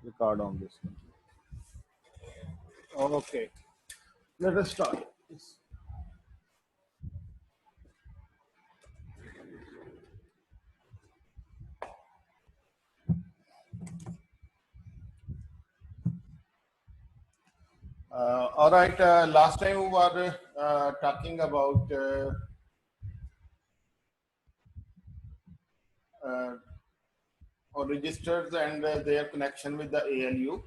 record on this one. Okay, let us start. All right, last time we were talking about registers and their connection with the ALU.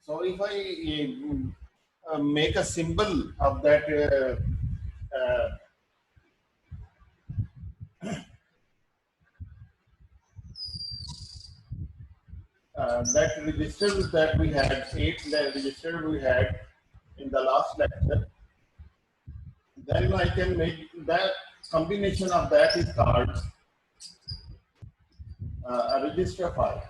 So if I make a symbol of that that registers that we had, 8 registers we had in the last lecture, then I can make that combination of that is called a register file.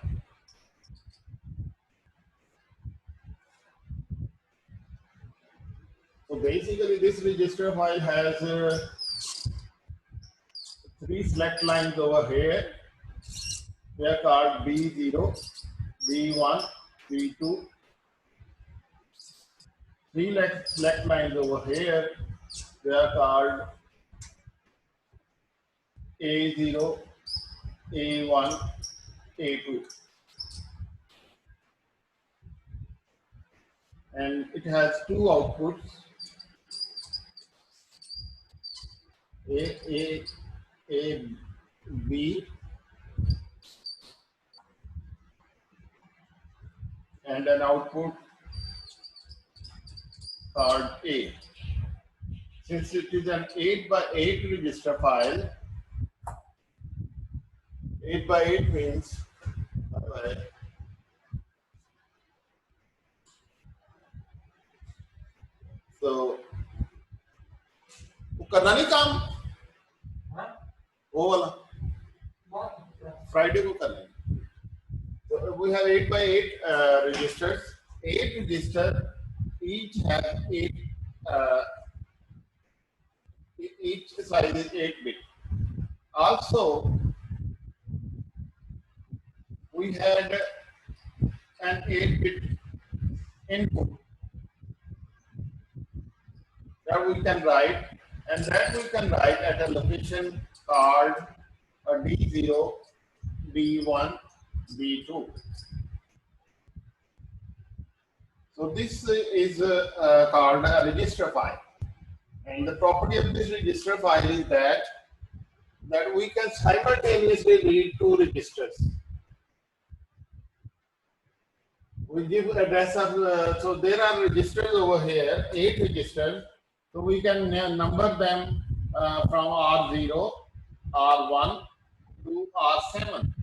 So basically this register file has 3 select lines over here. They are called B0, B1, B2. 3 select lines over here. They are called A0, A1, A2. And it has 2 outputs, A, B, and an output called A. Since it is an 8 by 8 register file, 8 by 8 means so करना नहीं काम वो वाला Friday को कर लेंगे. So we have 8 by 8 registers. 8 registers each have 8. Each size is 8 bit. Also, we had an 8 bit input that we can write, and that we can write at a location called a D0, D1, D2. So this is called a register file, and the property of this register file is that we can simultaneously read 2 registers. We give address of so there are registers over here, 8 registers. So we can number them from R0, R1 to R7.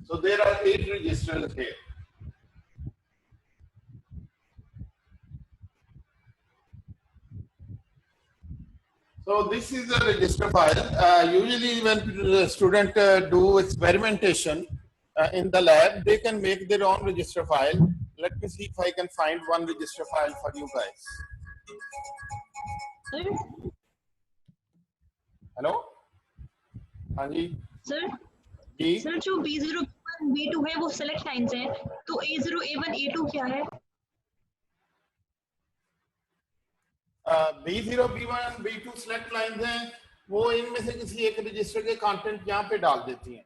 So there are 8 registers here. So this is a register file. Usually when the student do experimentation in the lab, they can make their own register file. Let me see if I can find one register file for you guys. Sir? Hello? Anji? Sir? Ji? Sir, जो B0, B1, B2 है वो select lines हैं, तो A0, A1, A2 क्या है? B0, B1, B2 select lines हैं, वो इनमें से किसी एक रजिस्टर के कंटेंट यहाँ पे डाल देती हैं.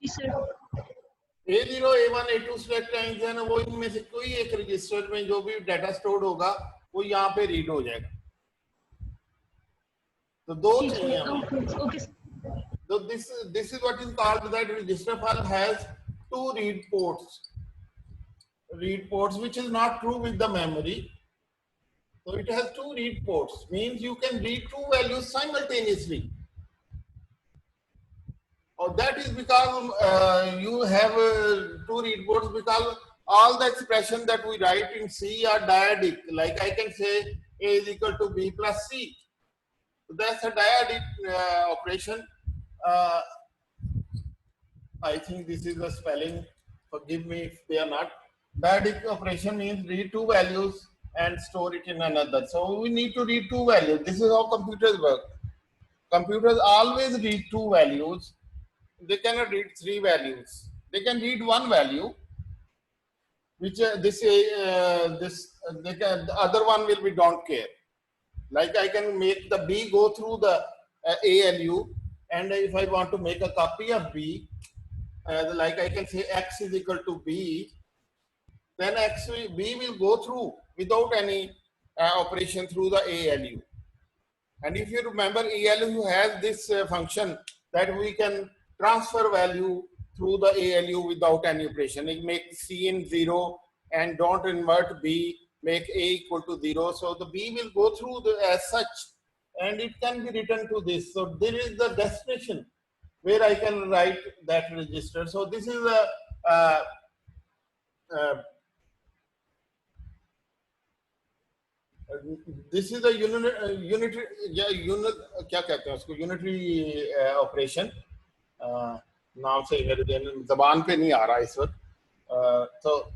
जी sir. A0, A1, A2 select lines है ना, वो इनमें से कोई एक रजिस्टर में जो भी डाटा स्टोर होगा वो यहाँ पे रीड हो जाएगा. तो 2 चाहिए हमें. Okay. So this is what is called that register file has 2 read ports. Read ports, which is not true with the memory. So it has 2 read ports, means you can read 2 values simultaneously. Or that is because you have 2 read ports, because all the expression that we write in C are dyadic. Like I can say A is equal to B plus C. So that's a dyadic operation. I think this is the spelling. Forgive me if they are not. Dyadic operation means read 2 values and store it in another. So we need to read 2 values. This is how computers work. Computers always read 2 values they cannot read three values. They can read one value, which the other one will be don't care. Like I can make the B go through the ALU, and if I want to make a copy of B, like I can say X is equal to B, then B will go through without any operation through the ALU. And if you remember, ALU has this function that we can transfer value through the ALU without any operation. It makes C in 0 and don't invert B, make A equal to 0. So the B will go through as such, and it can be written to this. So there is the destination where I can write that register. So this is a uh, this is a unitary या क्या कहते हैं उसको unitary operation. नाम से मेरे जबान पे नहीं आ रहा इस वक्त. तो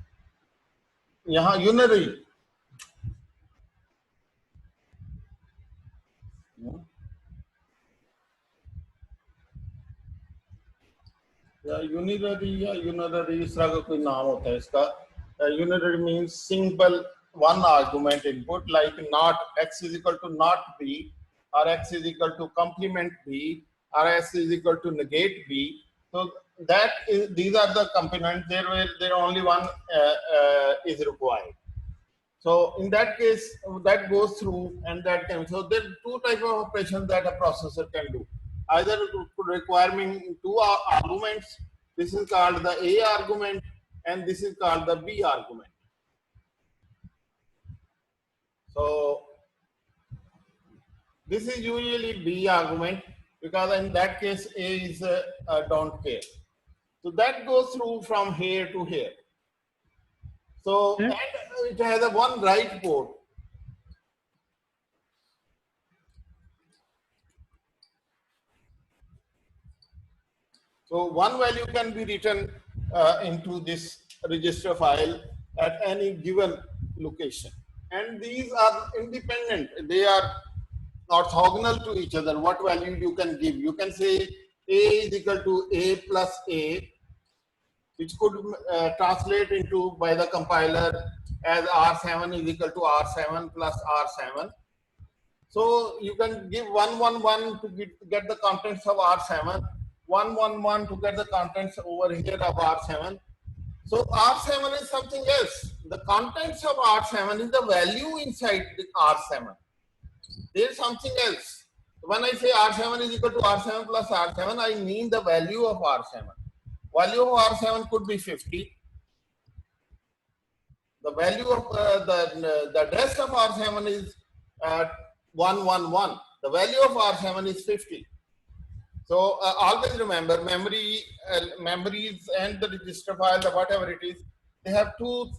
यहाँ unitary या unitary इस तरह का कोई नाम होता है इसका. Unitary means simple one argument input, like not X is equal to not B, or X is equal to complement B, or X is equal to negate B. So that is, these are the components there where there only one is required. So in that case, that goes through and that can. So there are two types of operations that a processor can do. Either requiring two arguments. This is called the A argument, and this is called the B argument. So this is usually B argument, because in that case A is don't care. So that goes through from here to here. So and it has a one write port. So one value can be written into this register file at any given location. And these are independent. They are orthogonal to each other. What value you can give? You can say A is equal to A plus A, which could translate into by the compiler as R7 is equal to R7 plus R7. So you can give 111 to get the contents of R7, 111 to get the contents over here of R7. So R7 is something else. The contents of R7 is the value inside the R7. There is something else. When I say R7 is equal to R7 plus R7, I mean the value of R7. Value of R7 could be 50. The value of the address of R7 is 111. The value of R7 is 50. So always remember, memories and the register file, whatever it is, they have two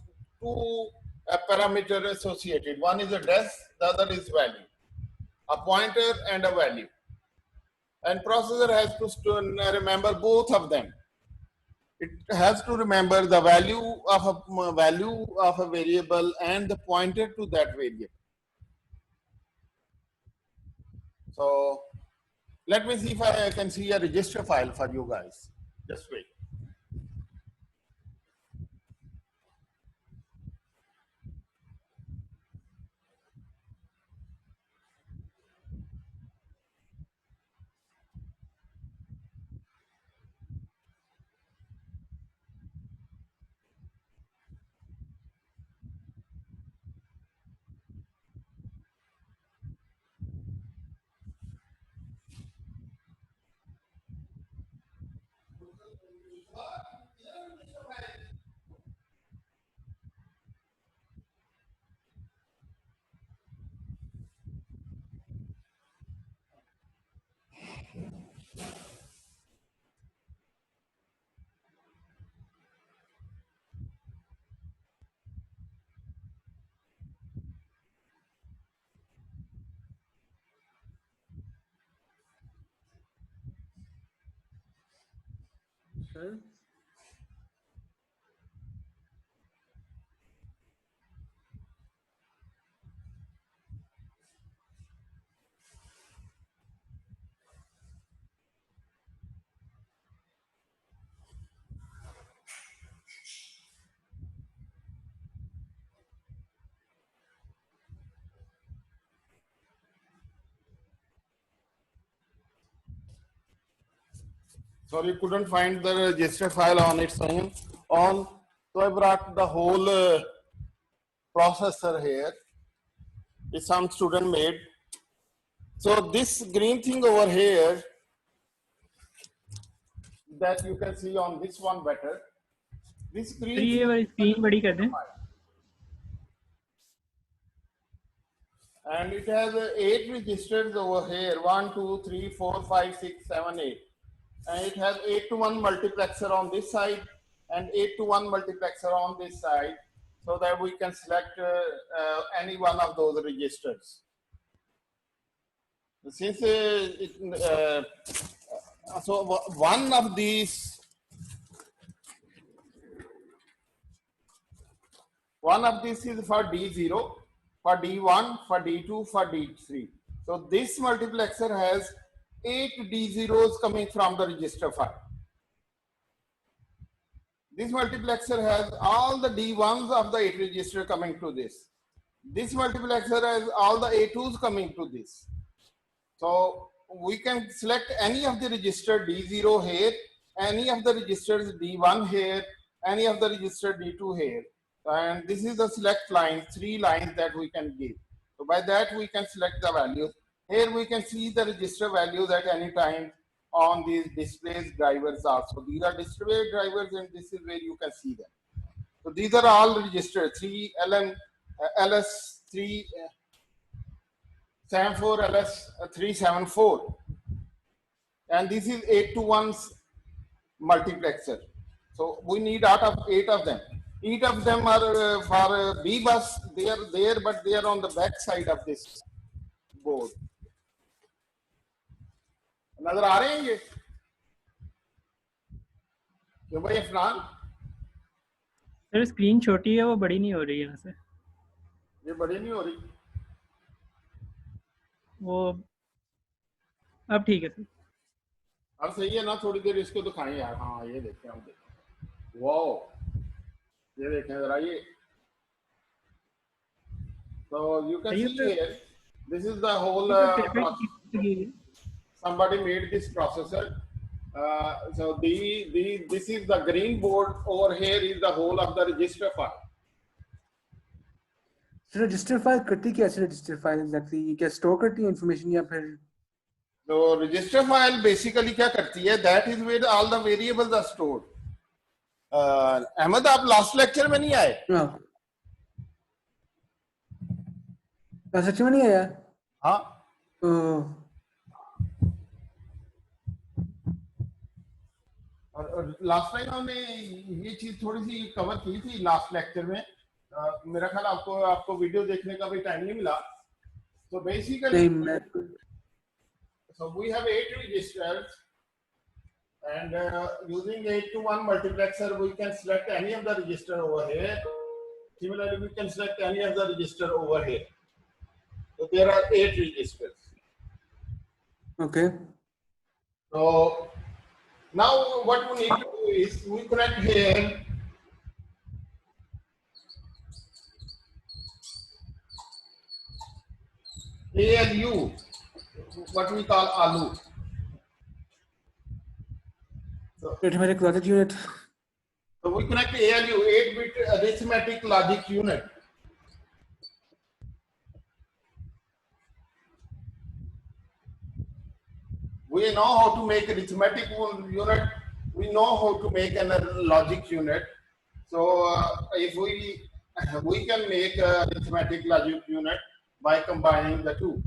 parameters associated. One is address, the other is value. A pointer and a value. And processor has to remember both of them. It has to remember the value of a variable and the pointer to that variable. So let me see if I can see a register file for you guys. Just wait. Okay. Sorry, couldn't find the register file on its own. So I brought the whole processor here. It's some student made. So this green thing over here that you can see on this one better. This green sir ये वाली screen बड़ी कर दें. And it has 8 registers over here, 1, 2, 3, 4, 5, 6, 7, 8. And it has 8 to 1 multiplexer on this side and 8 to 1 multiplexer on this side, so that we can select any one of those registers. Since so one of these is for D0, for D1, for D2, for D3. So this multiplexer has 8 D0s coming from the register file. This multiplexer has all the D1s of the 8 register coming to this. This multiplexer has all the A2s coming to this. So we can select any of the register D0 here, any of the registers D1 here, any of the register D2 here. And this is the select line, 3 lines that we can give. So by that we can select the values. Here we can see the register values at any time on these displays drivers also. These are display drivers and this is where you can see them. So these are all registered, 3 LM, LS3, 74, LS374. And this is 8 to 1 multiplexer. So we need out of 8 of them. 8 of them are for B bus. They are there, but they are on the back side of this board. नजर आ रहे हैं ये? क्यों भाई Afnan? Sir screen छोटी है, वो बड़ी नहीं हो रही यहाँ से. ये बड़ी नहीं हो रही. वो अब ठीक है सर. अब सही है ना? थोड़ी देर इसको दिखाएं यार. हाँ ये देखें हम देखें. वाओ, ये देखें जरा ये. So you can see here, this is the whole somebody made this processor. So this is the green board. Over here is the whole of the register file. Register file करती क्या है? Register file exactly क्या store करती है information या फिर? So register file basically क्या करती है? That is where all the variables are stored. Ahmad आप लास्ट लेक्चर में नहीं आए? हाँ सच में नहीं आया. हाँ. और लास्ट टाइम हमने ये चीज थोड़ी सी कवर की थी लास्ट लेक्चर में. मेरा ख्याल आपको वीडियो देखने का भी टाइम नहीं मिला. So basically, so we have 8 registers, and using 8 to 1 multiplexer, we can select any of the register over here. Similarly, we can select any of the register over here. So there are 8 registers. Okay. So now what we need to do is we connect here ALU, what we call ALU. So Arithmetic logic unit. So we connect ALU, 8-bit arithmetic logic unit. We know how to make arithmetic unit. We know how to make a logic unit. So if we can make a arithmetic logic unit by combining the two.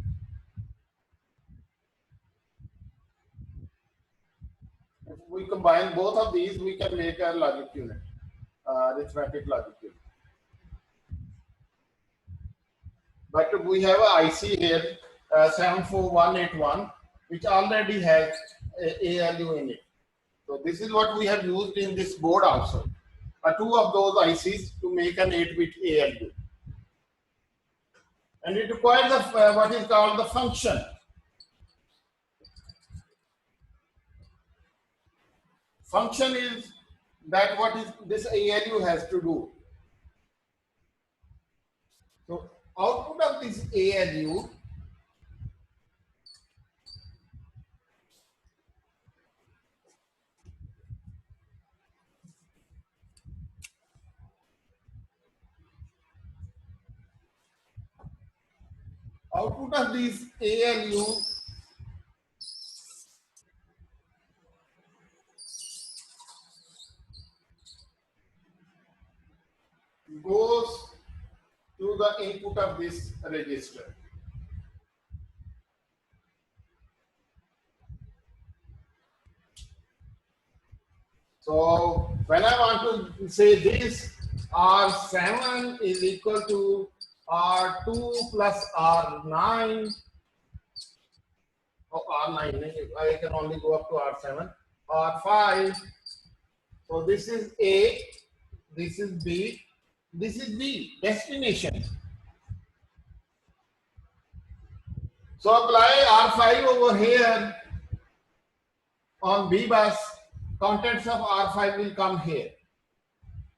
If we combine both of these, we can make a logic unit, arithmetic logic unit. But we have a IC here, 74181, which already has ALU in it. So this is what we have used in this board also. 2 of those ICs to make an 8-bit ALU. And it requires what is called the function. Function is that what is this ALU has to do. So output of this ALU output of this ALU goes to the input of this register. So when I want to say this, R7 is equal to R2 plus R9. Oh, R9, I can only go up to R7. R5. So this is A, this is B, this is B, destination. So apply R5 over here on B bus, contents of R5 will come here.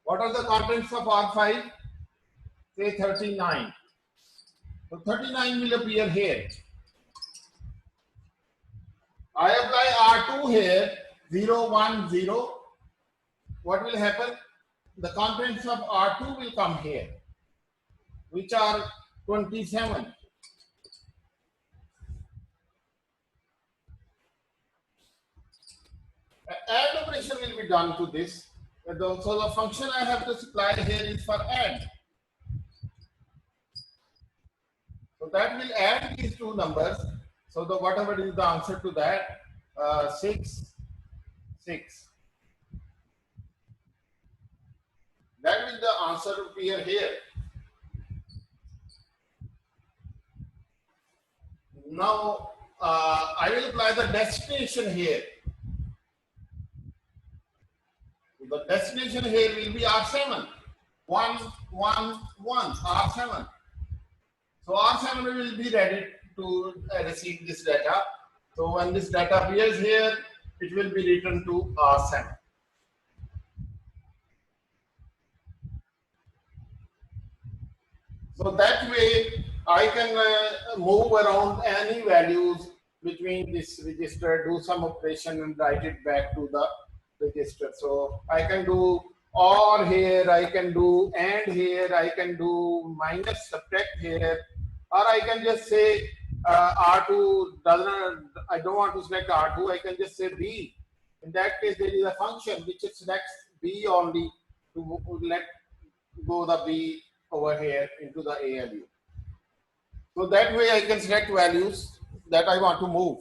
What are the contents of R5? Say 39. So 39 will appear here. I apply R2 here, 0, 1, 0. What will happen? The contents of R2 will come here, which are 27. Add operation will be done to this. So the function I have to supply here is for add. So that will add these two numbers. So the whatever is the answer to that, 6, 6. That will the answer appear here. Now I will apply the destination here. The destination here will be R7. 1, 1, 1, R7. So R7 will be ready to receive this data. So when this data appears here, it will be written to R7. So that way I can move around any values between this register, do some operation and write it back to the register. So I can do OR here, I can do AND here, I can do minus subtract here, or I can just say R2 doesn't, I don't want to select R2, I can just say B. In that case, there is a function which selects B only to let go the B over here into the ALU. So that way I can select values that I want to move.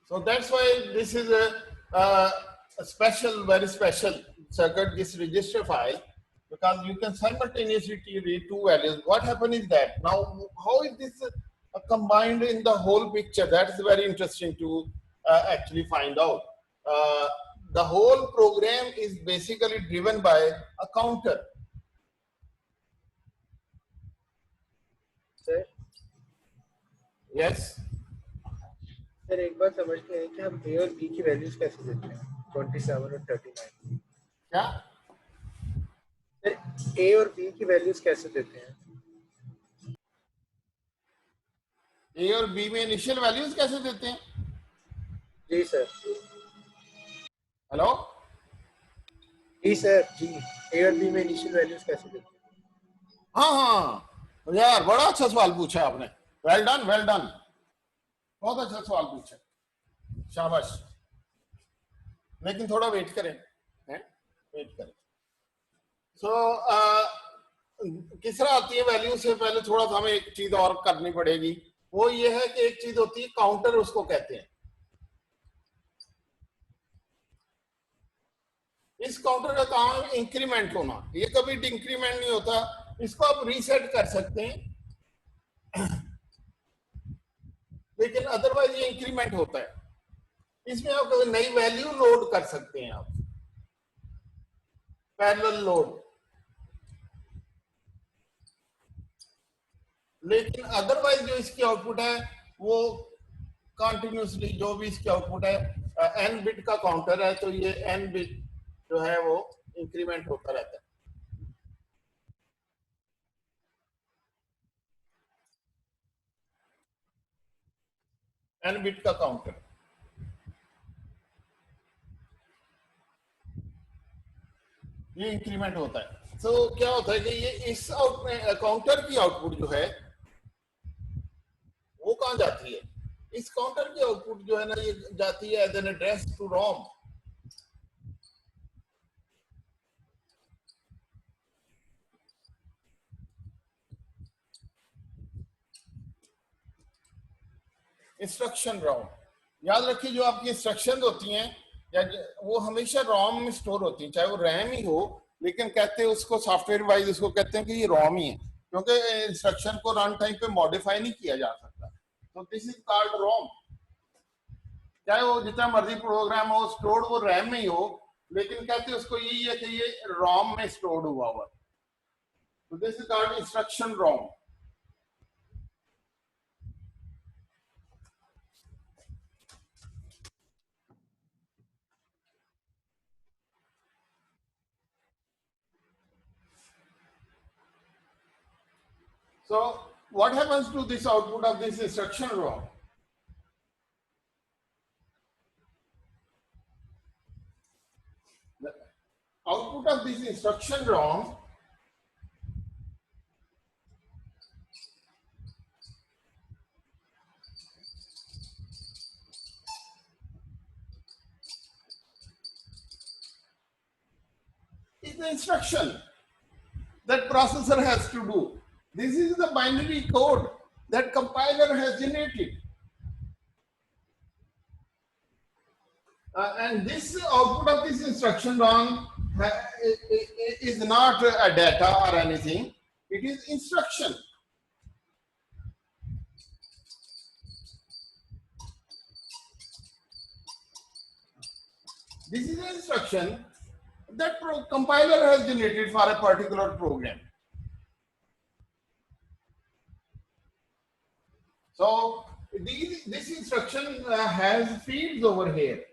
So that's why this is a special, very special circuit, this register file, because you can simultaneously read two values. What happened is that now, how is this combined in the whole picture? That is very interesting to actually find out. The whole program is basically driven by a counter. Sir Yes. Sir एक बात समझ में आई कि हम ए और B की values कैसे देते हैं 27 और 39 क्या? सर ए और बी की वैल्यूज कैसे देते हैं ए और बी में इनिशियल वैल्यूज कैसे देते हैं? जी सर हेलो? जी सर जी ए और बी में इनिशियल वैल्यूज कैसे देते हैं हाँ हाँ यार, बड़ा अच्छा सवाल पूछा आपने. Well done, well done. बहुत अच्छा सवाल पूछा, शाबाश. लेकिन थोड़ा वेट करें, हैं? वेट करें. सो किस तरह आती है वैल्यू से पहले थोड़ा सा हमें एक चीज और करनी पड़ेगी. वो ये है कि एक चीज होती है काउंटर, उसको कहते हैं. इस काउंटर का काम है इंक्रीमेंट होना. ये कभी इंक्रीमेंट नहीं होता. इसको आप रीसेट कर सकते हैं, लेकिन अदरवाइज ये इंक्रीमेंट होता है. इसमें आप नई वैल्यू लोड कर सकते हैं, आप पैरेलल लोड. लेकिन अदरवाइज जो इसकी आउटपुट है वो कंटिन्यूसली, जो भी इसकी आउटपुट है एन बिट का काउंटर है, तो ये एन बिट जो है वो इंक्रीमेंट होता रहता है. एन बिट का काउंटर. ये इंक्रीमेंट होता है। सो क्या होता है कि ये इस काउंटर की आउटपुट जो है वो कहाँ जाती है, इस काउंटर की आउटपुट जो है ना ये जाती है as an address to ROM. Instruction ROM, याद रखिए जो आपकी इंस्ट्रक्शन होती हैं या वो हमेशा रोम में स्टोर होती हैं, चाहे वो रैम ही हो, लेकिन कहते हैं उसको सॉफ्टवेयर वाइज उसको कहते हैं कि ये रोम ही है, क्योंकि इंस्ट्रक्शन को रन टाइम पे मॉडिफाई नहीं किया जा सकता। तो दिस इज कॉल्ड रोम। चाहे वो जितना मर्जी प्रोग्राम हो स्टोर्ड वो रैम में ही हो, लेकिन कहते हैं उसको यही है कि ये रोम में स्टोर्ड हुआ हुआ। तो this is called instruction ROM. So what happens to this output of this instruction ROM? The output of this instruction ROM is the instruction that processor has to do. This is the binary code that compiler has generated. And this output of this instruction ROM is not a data or anything. It is instruction. This is an instruction that compiler has generated for a particular program. So this instruction has fields over here.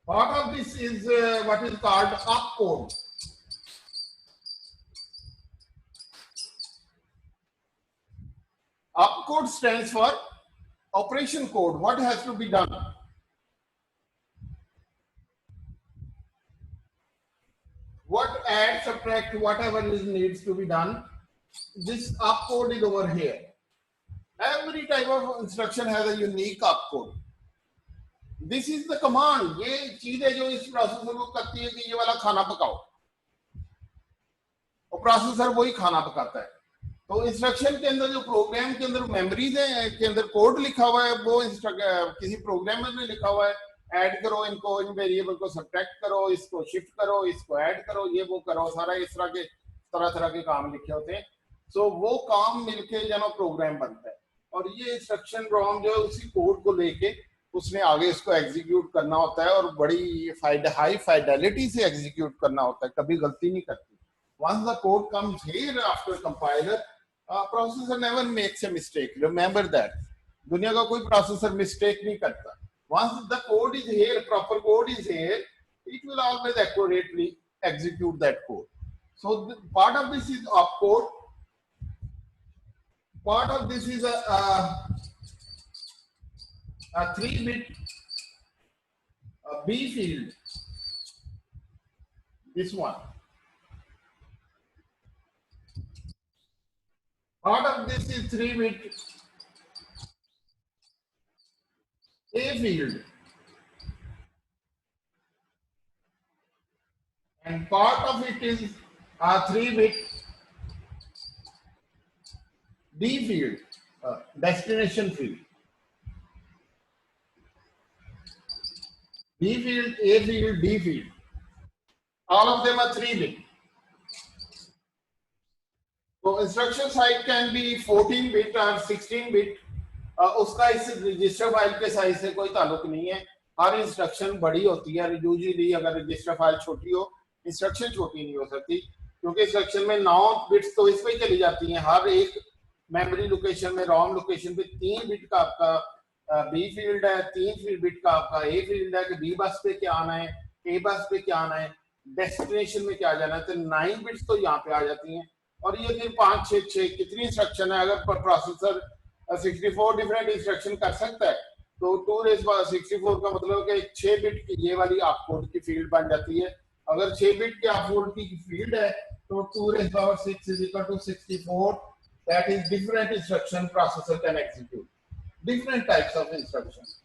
Part of this is what is called opcode. Opcode stands for operation code. What has to be done? What add, subtract, whatever needs to be done. This opcode is over here. Every type of instruction has a unique opcode. This is the command. ये चीज है जो इस processor को करती है कि ये वाला खाना पकाओ, और प्रोसेसर वही खाना पकाता है। तो इंस्ट्रक्शन के अंदर जो प्रोग्राम के अंदर मेमोरीज है के अंदर कोड लिखा हुआ है, वो किसी प्रोग्रामर ने लिखा हुआ है, ऐड करो इनको, इन वेरिएबल को सब्ट्रैक्ट करो, इसको शिफ्ट करो, इसको ऐड करो, ये वो करो, सारा इस तरह के काम लिखे होते हैं। सो वो काम मिलके जो प्रोग्राम बनता है, और ये इंस्ट्रक्शन रोम जो है उसी कोड को लेके उसने आगे इसको एग्जीक्यूट करना होता है, और बड़ी हाई फाइडेलिटी से एग्जीक्यूट करना होता है, कभी गलती नहीं करती। Once the code comes here after compiler, processor never makes a mistake. Remember that. दुनिया का कोई प्रोसेसर मिस्टेक नहीं करता। Once the code is here, proper code is here, it will always accurately execute that code. So part of this is opcode. Part of this is a 3-bit B field. This one. Part of this is 3-bit A field. And part of it is a 3-bit D field, destination field. B field, A field, D field. All of them are 3-bit. So instruction size can be 14-bit or 16-bit. उसका इस register file के size से कोई ताल्लुक नहीं है। हर instruction बड़ी होती है। यूजुअली अगर रजिस्टर फाइल छोटी हो, इंस्ट्रक्शन छोटी नहीं हो सकती, क्योंकि इंस्ट्रक्शन में 9 बिट्स तो इस पे चली जाती हैं। हर एक मेमोरी लोकेशन में, रोम लोकेशन पे 3 बिट का आपका बी फील्ड है, 3 बिट का आपका ए फील्ड है कि बी बस पे क्या आना है, ए बस पे क्या आना है, डेस्टिनेशन में क्या जाना है। तो 9 बिट्स तो यहाँ पे आ जाती हैं। और ये फिर 5, 6 कितनी इंस्ट्रक्शन है। अगर प्रोसेसर 64 डिफरेंट इंस्ट्रक्शन कर सकता है, तो 2 रेज़ पावर 64 का मतलब है कि 6 बिट की ये वाली ऑपकोड की फील्ड बन जाती है। अगर 6 बिट की ऑपकोड की फील्ड है तो 2 rays power 6 is equal to 64. That is different instruction processor can execute. Different types of instructions.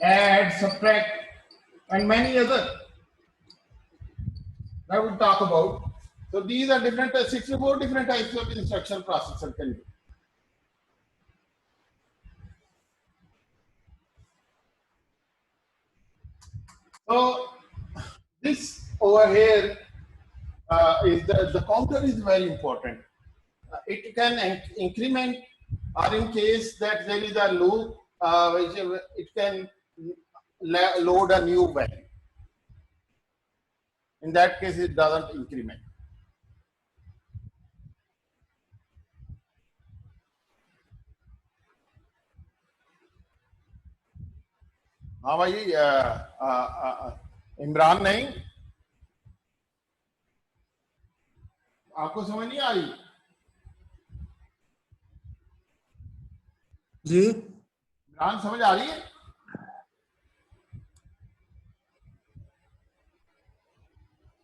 Add, subtract, and many other. I will talk about. So these are different 64 different types of instruction processor can do. So this over here is the counter is very important. It can increment, or in case that there is a loop, which it can load a new value. In that case, it doesn't increment. हाँ भाई इमरान नहीं, आपको समझ नहीं आ रही? जी इमरान समझ आ रही है?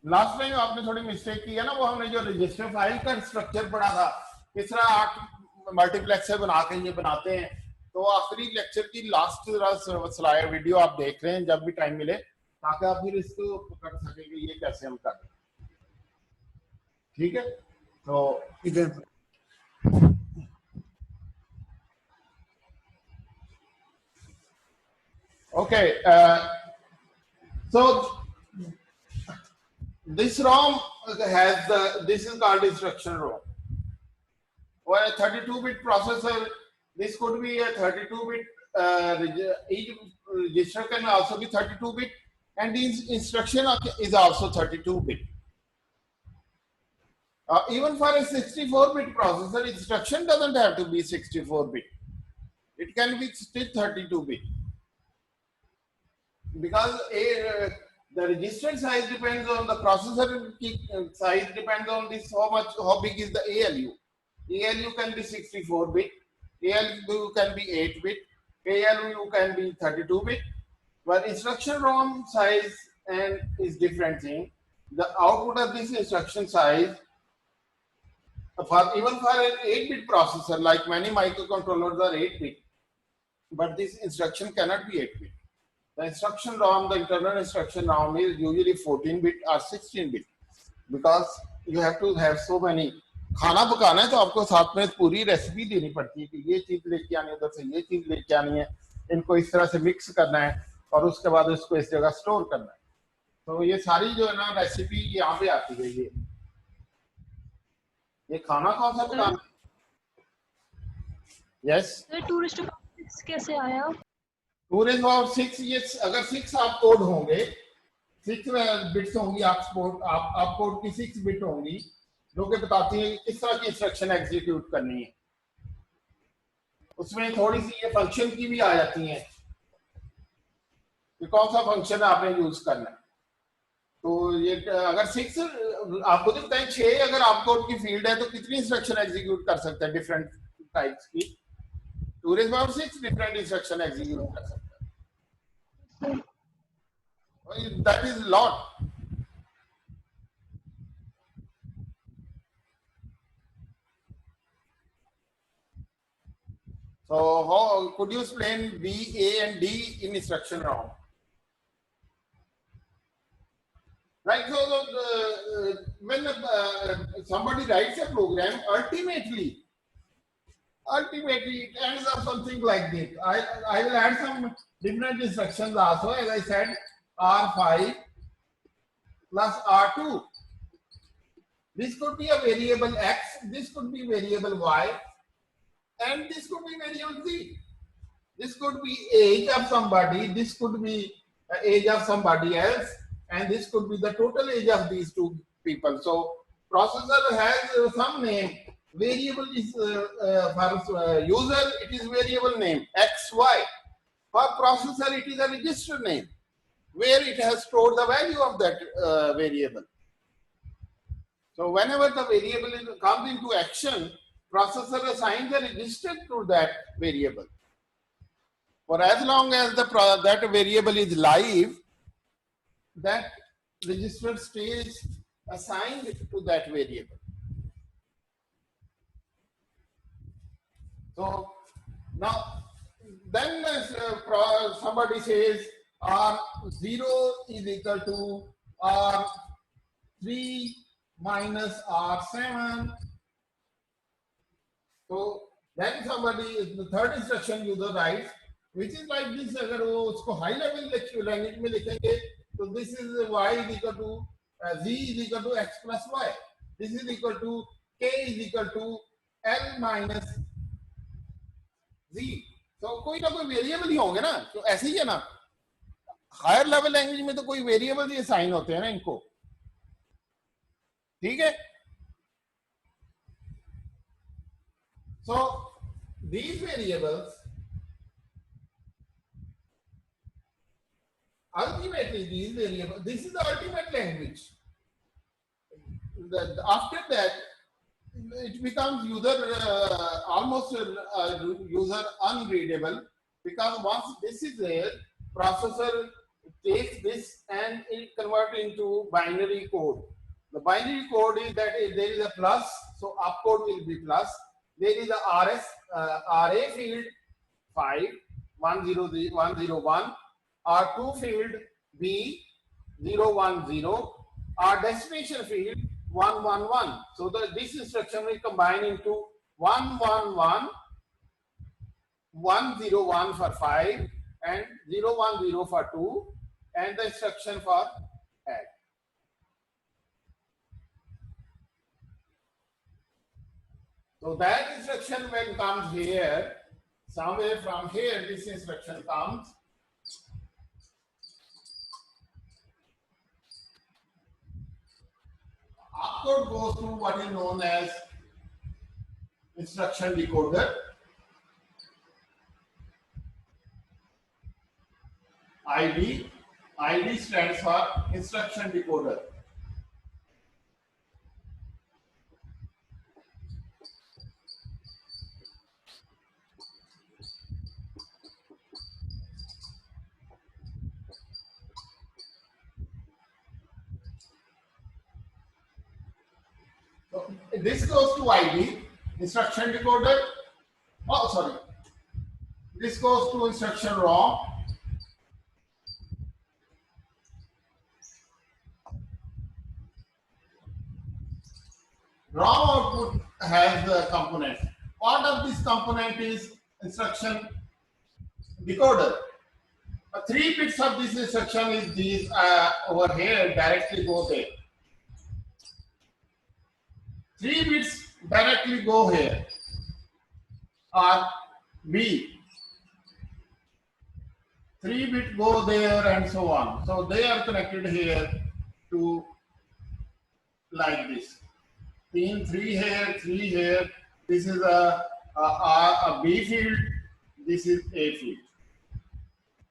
लास्ट टाइम आपने थोड़ी मिस्टेक की है ना, वो हमने जो रजिस्टर फाइल का स्ट्रक्चर पढ़ा था, किस तरह 8 मल्टीप्लेक्सर बना के ये बनाते हैं। तो आखिरी लेक्चर की लास्ट स्लाइड वीडियो आप देख रहे हैं जब भी टाइम मिले, ताकि आप फिर इसको पकड़ सकें कि ये कैसे हम कर रहे हैं। ठीक है, तो ठीक है। Okay, so this ROM has this is called instruction ROM. For a 32-bit processor, this could be a 32-bit, each register can also be 32-bit, and this instruction is also 32-bit. Even for a 64-bit processor, instruction doesn't have to be 64-bit. It can be still 32-bit. Because the register size depends on the processor size, depends on this how big is the ALU. ALU can be 64-bit, ALU can be 8-bit, ALU can be 32-bit, but instruction ROM size and is different thing. The output of this instruction size, even for an 8-bit processor, like many microcontrollers are 8-bit, but this instruction cannot be 8-bit. The instruction ROM, the internal instruction ROM is usually 14-bit or 16-bit, because you have to have so many. खाना पकाना है तो आपको साथ में पूरी recipe देनी पड़ती है कि ये चीज लेके आनी है, उधर से ये चीज लेके आनी है, इनको इस तरह से मिक्स करना है और उसके बाद उसको इस जगह स्टोर करना है। तो ये सारी जो है ना रेसिपी यहाँ पे आती है। ये खाना कौन सा पकाना है? यस, 2:6 कैसे आया? 2⁻6, ये अगर 6 आप कोड होंगे, 6 बिट्स होंगी, आप कोड की 6 बिट होंगी जो कि बताती है किस तरह की इंस्ट्रक्शन एग्जीक्यूट करनी है। उसमें थोड़ी सी ये फंक्शन की भी आ जाती हैं कि कौन सा फंक्शन आपने यूज करना है। तो ये अगर 6 आपको तो बताएं, 6 अगर आप कोड की फील्ड है तो कितनी इंस्ट्रक्शन एग्जीक्यूट कर सकते हैं डिफरेंट टाइप्स की? 2⁻6 डिफरेंट इंस्ट्रक्शन एग्जीक्यूट कर सकते हैं। That is lot. So how could you explain B, A, and D in instruction ROM? Right. So when somebody writes a program, ultimately it ends up something like this. I will add some different instructions also. As I said, R5 plus R2. This could be a variable X. This could be variable Y. And this could be variable Z. This could be age of somebody, this could be age of somebody else, and this could be the total age of these two people. So processor has some name. Variable is for user, it is variable name XY. For processor, it is a register name where it has stored the value of that variable. So whenever the variable comes into action, processor assigns a register to that variable. For as long as that variable is live, that register stays assigned to that variable. So now, then somebody says R0 is equal to R3 minus R7. So then somebody, the third instruction user writes, which is like this. अगर वो उसको high level language में लिखेंगे, तो this is y is equal to z is equal to x plus y. This is equal to k is equal to l minus z. So कोई ना कोई variable ही होंगे ना, तो ऐसे ही है ना. हायर लेवल लैंग्वेज में तो कोई वेरिएबल ही असाइन होते हैं ना इनको, ठीक है. So these variables ultimately, these variables, this is the ultimate language. After that, it becomes almost user unreadable, because once this is there, processor takes this and it converts into binary code. The binary code is that there is a plus, so opcode will be plus. There is a RA field 5 101, R2 field B 010, our destination field 111. So this instruction will combine into 111, 101 for 5 and 010 for 2, and the instruction for add. So that instruction when comes here, somewhere from here this instruction comes. Opcode goes to what is known as instruction decoder. ID stands for instruction decoder. So this goes to ID, instruction decoder. Oh, sorry. This goes to instruction ROM. ROM output has the component. Part of this component is instruction decoder. 3 bits of this instruction is these over here directly go there. 3 bits directly go here or B. 3 bits go there and so on. So they are connected here to like this. 3 here, 3 here. This is a B field. This is A field.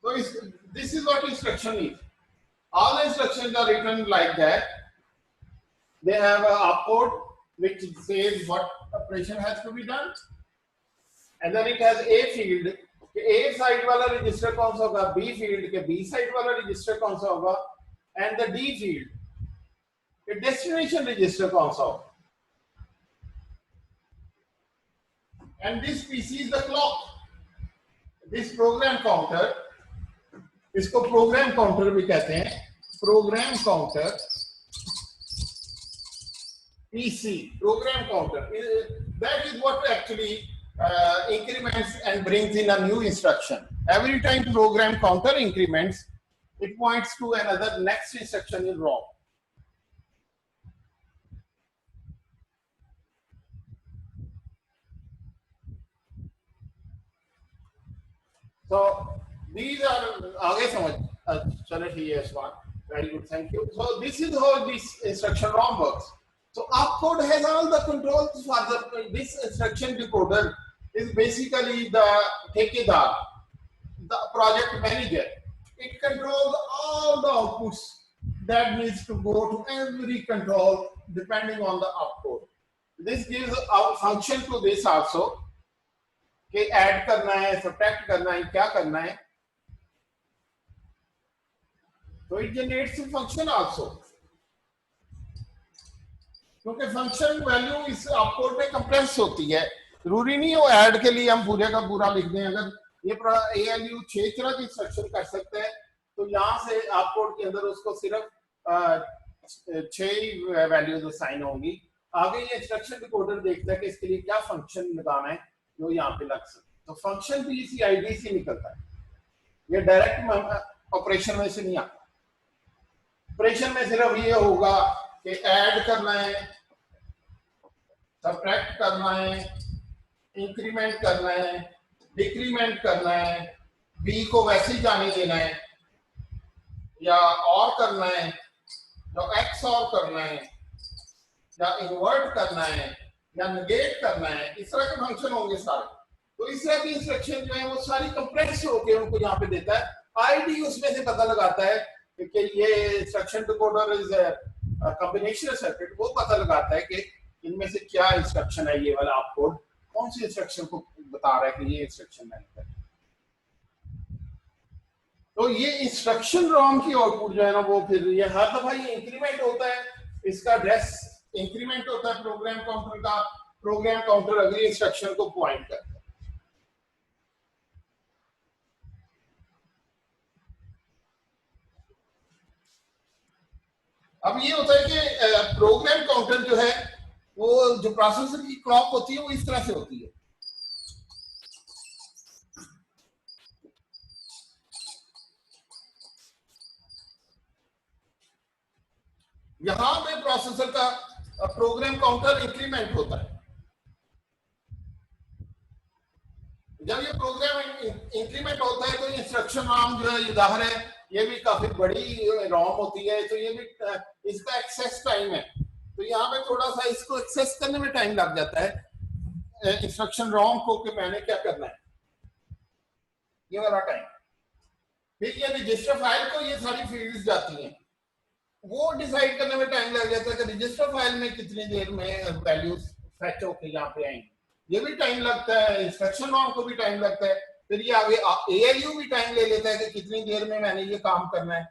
So this is what instruction is. All instructions are written like that. They have an opcode which says what operation has to be done, and then it has A field. A side वाला register कौन सा होगा, B field के B side वाला register कौन सा होगा, and the D field, a destination register कौन सा होगा. And this PC is the clock. This program counter, इसको program counter भी कहते हैं. Program counter, PC, program counter. That is what actually increments and brings in a new instruction. Every time program counter increments, it points to another next instruction in ROM. So these are आगे समझ चलो ठीक है Ashwan. Very good, thank you. So this is how this instruction ROM works. So opcode has all the controls for this instruction decoder is basically the ठेकेदार, the project manager. It controls all the outputs that needs to go to every control depending on the opcode. This gives a function to this also कि add करना है, subtract करना है, क्या करना है. So it generates a function also. क्योंकि function value इस opcode में कंप्रेस होती है. जरूरी नहीं हो ऐड के लिए हम पूरे का पूरा लिख दें. अगर ये ALU 6 तरह की इंस्ट्रक्शन कर सकता है तो यहाँ से opcode के अंदर उसको सिर्फ 6 वैल्यूज असाइन होंगी. आगे ये इंस्ट्रक्शन डिकोडर देखता है कि इसके लिए क्या फंक्शन लगाना है जो यहाँ पे लग सकता है. तो फंक्शन PCID से निकलता है, ये डायरेक्ट ऑपरेशन में से नहीं आता. ऑपरेशन में सिर्फ ये होगा कि ऐड करना है, सबट्रैक्ट करना है, इंक्रीमेंट करना है, डिक्रीमेंट करना है, बी को वैसे ही जाने देना है या और करना है, या एक्स और करना है, या इन्वर्ट करना है, या नेगेट करना है. इस तरह के फंक्शन होंगे सारे. तो इस तरह की इंस्ट्रक्शन जो है वो सारी कंप्रेस होके उनको यहाँ पे देता है. आईडी उसमें से पता लगाता है कि ये instruction decoder is combinational circuit. वो पता लगाता है कि इनमें से क्या इंस्ट्रक्शन है, ये वाला ऑपकोड कौन सी इंस्ट्रक्शन को बता रहा है कि ये इंस्ट्रक्शन है. तो ये इंस्ट्रक्शन रॉम की आउटपुट जो है ना वो फिर ये हर दफा ये इंक्रीमेंट होता है, इसका एड्रेस इंक्रीमेंट होता है प्रोग्राम काउंटर का. प्रोग्राम काउंटर अगली इंस्ट्रक्शन को पॉइंट करता है. अब ये होता है कि प्रोग्राम काउंटर जो है वो जो प्रोसेसर की क्लॉक होती है वो इस तरह से होती है. यहां पे प्रोसेसर का प्रोग्राम काउंटर इंक्रीमेंट होता है. जब ये प्रोग्राम इंक्रीमेंट होता है तो इंस्ट्रक्शन रॉम जो है जाहिर है ये भी काफी बड़ी रॉम होती है, तो ये भी इसका एक्सेस टाइम है. तो यहाँ पे थोड़ा सा इसको एक्सेस करने में टाइम लग जाता है इंस्ट्रक्शन रॉम को कि मैंने क्या करना है, ये वाला टाइम. फिर ये रजिस्टर फाइल को ये सारी फील्ड्स जाती हैं, वो डिसाइड करने में टाइम लग जाता है कि रजिस्टर फाइल में कितनी देर में वैल्यूज फेच होके यहाँ पे आएंगे. ये भी टाइम लगता है, इंस्ट्रक्शन रॉम को भी टाइम लगता है. फिर ये आगे ALU भी टाइम ले लेता है कि कितनी देर में मैंने ये काम करना है.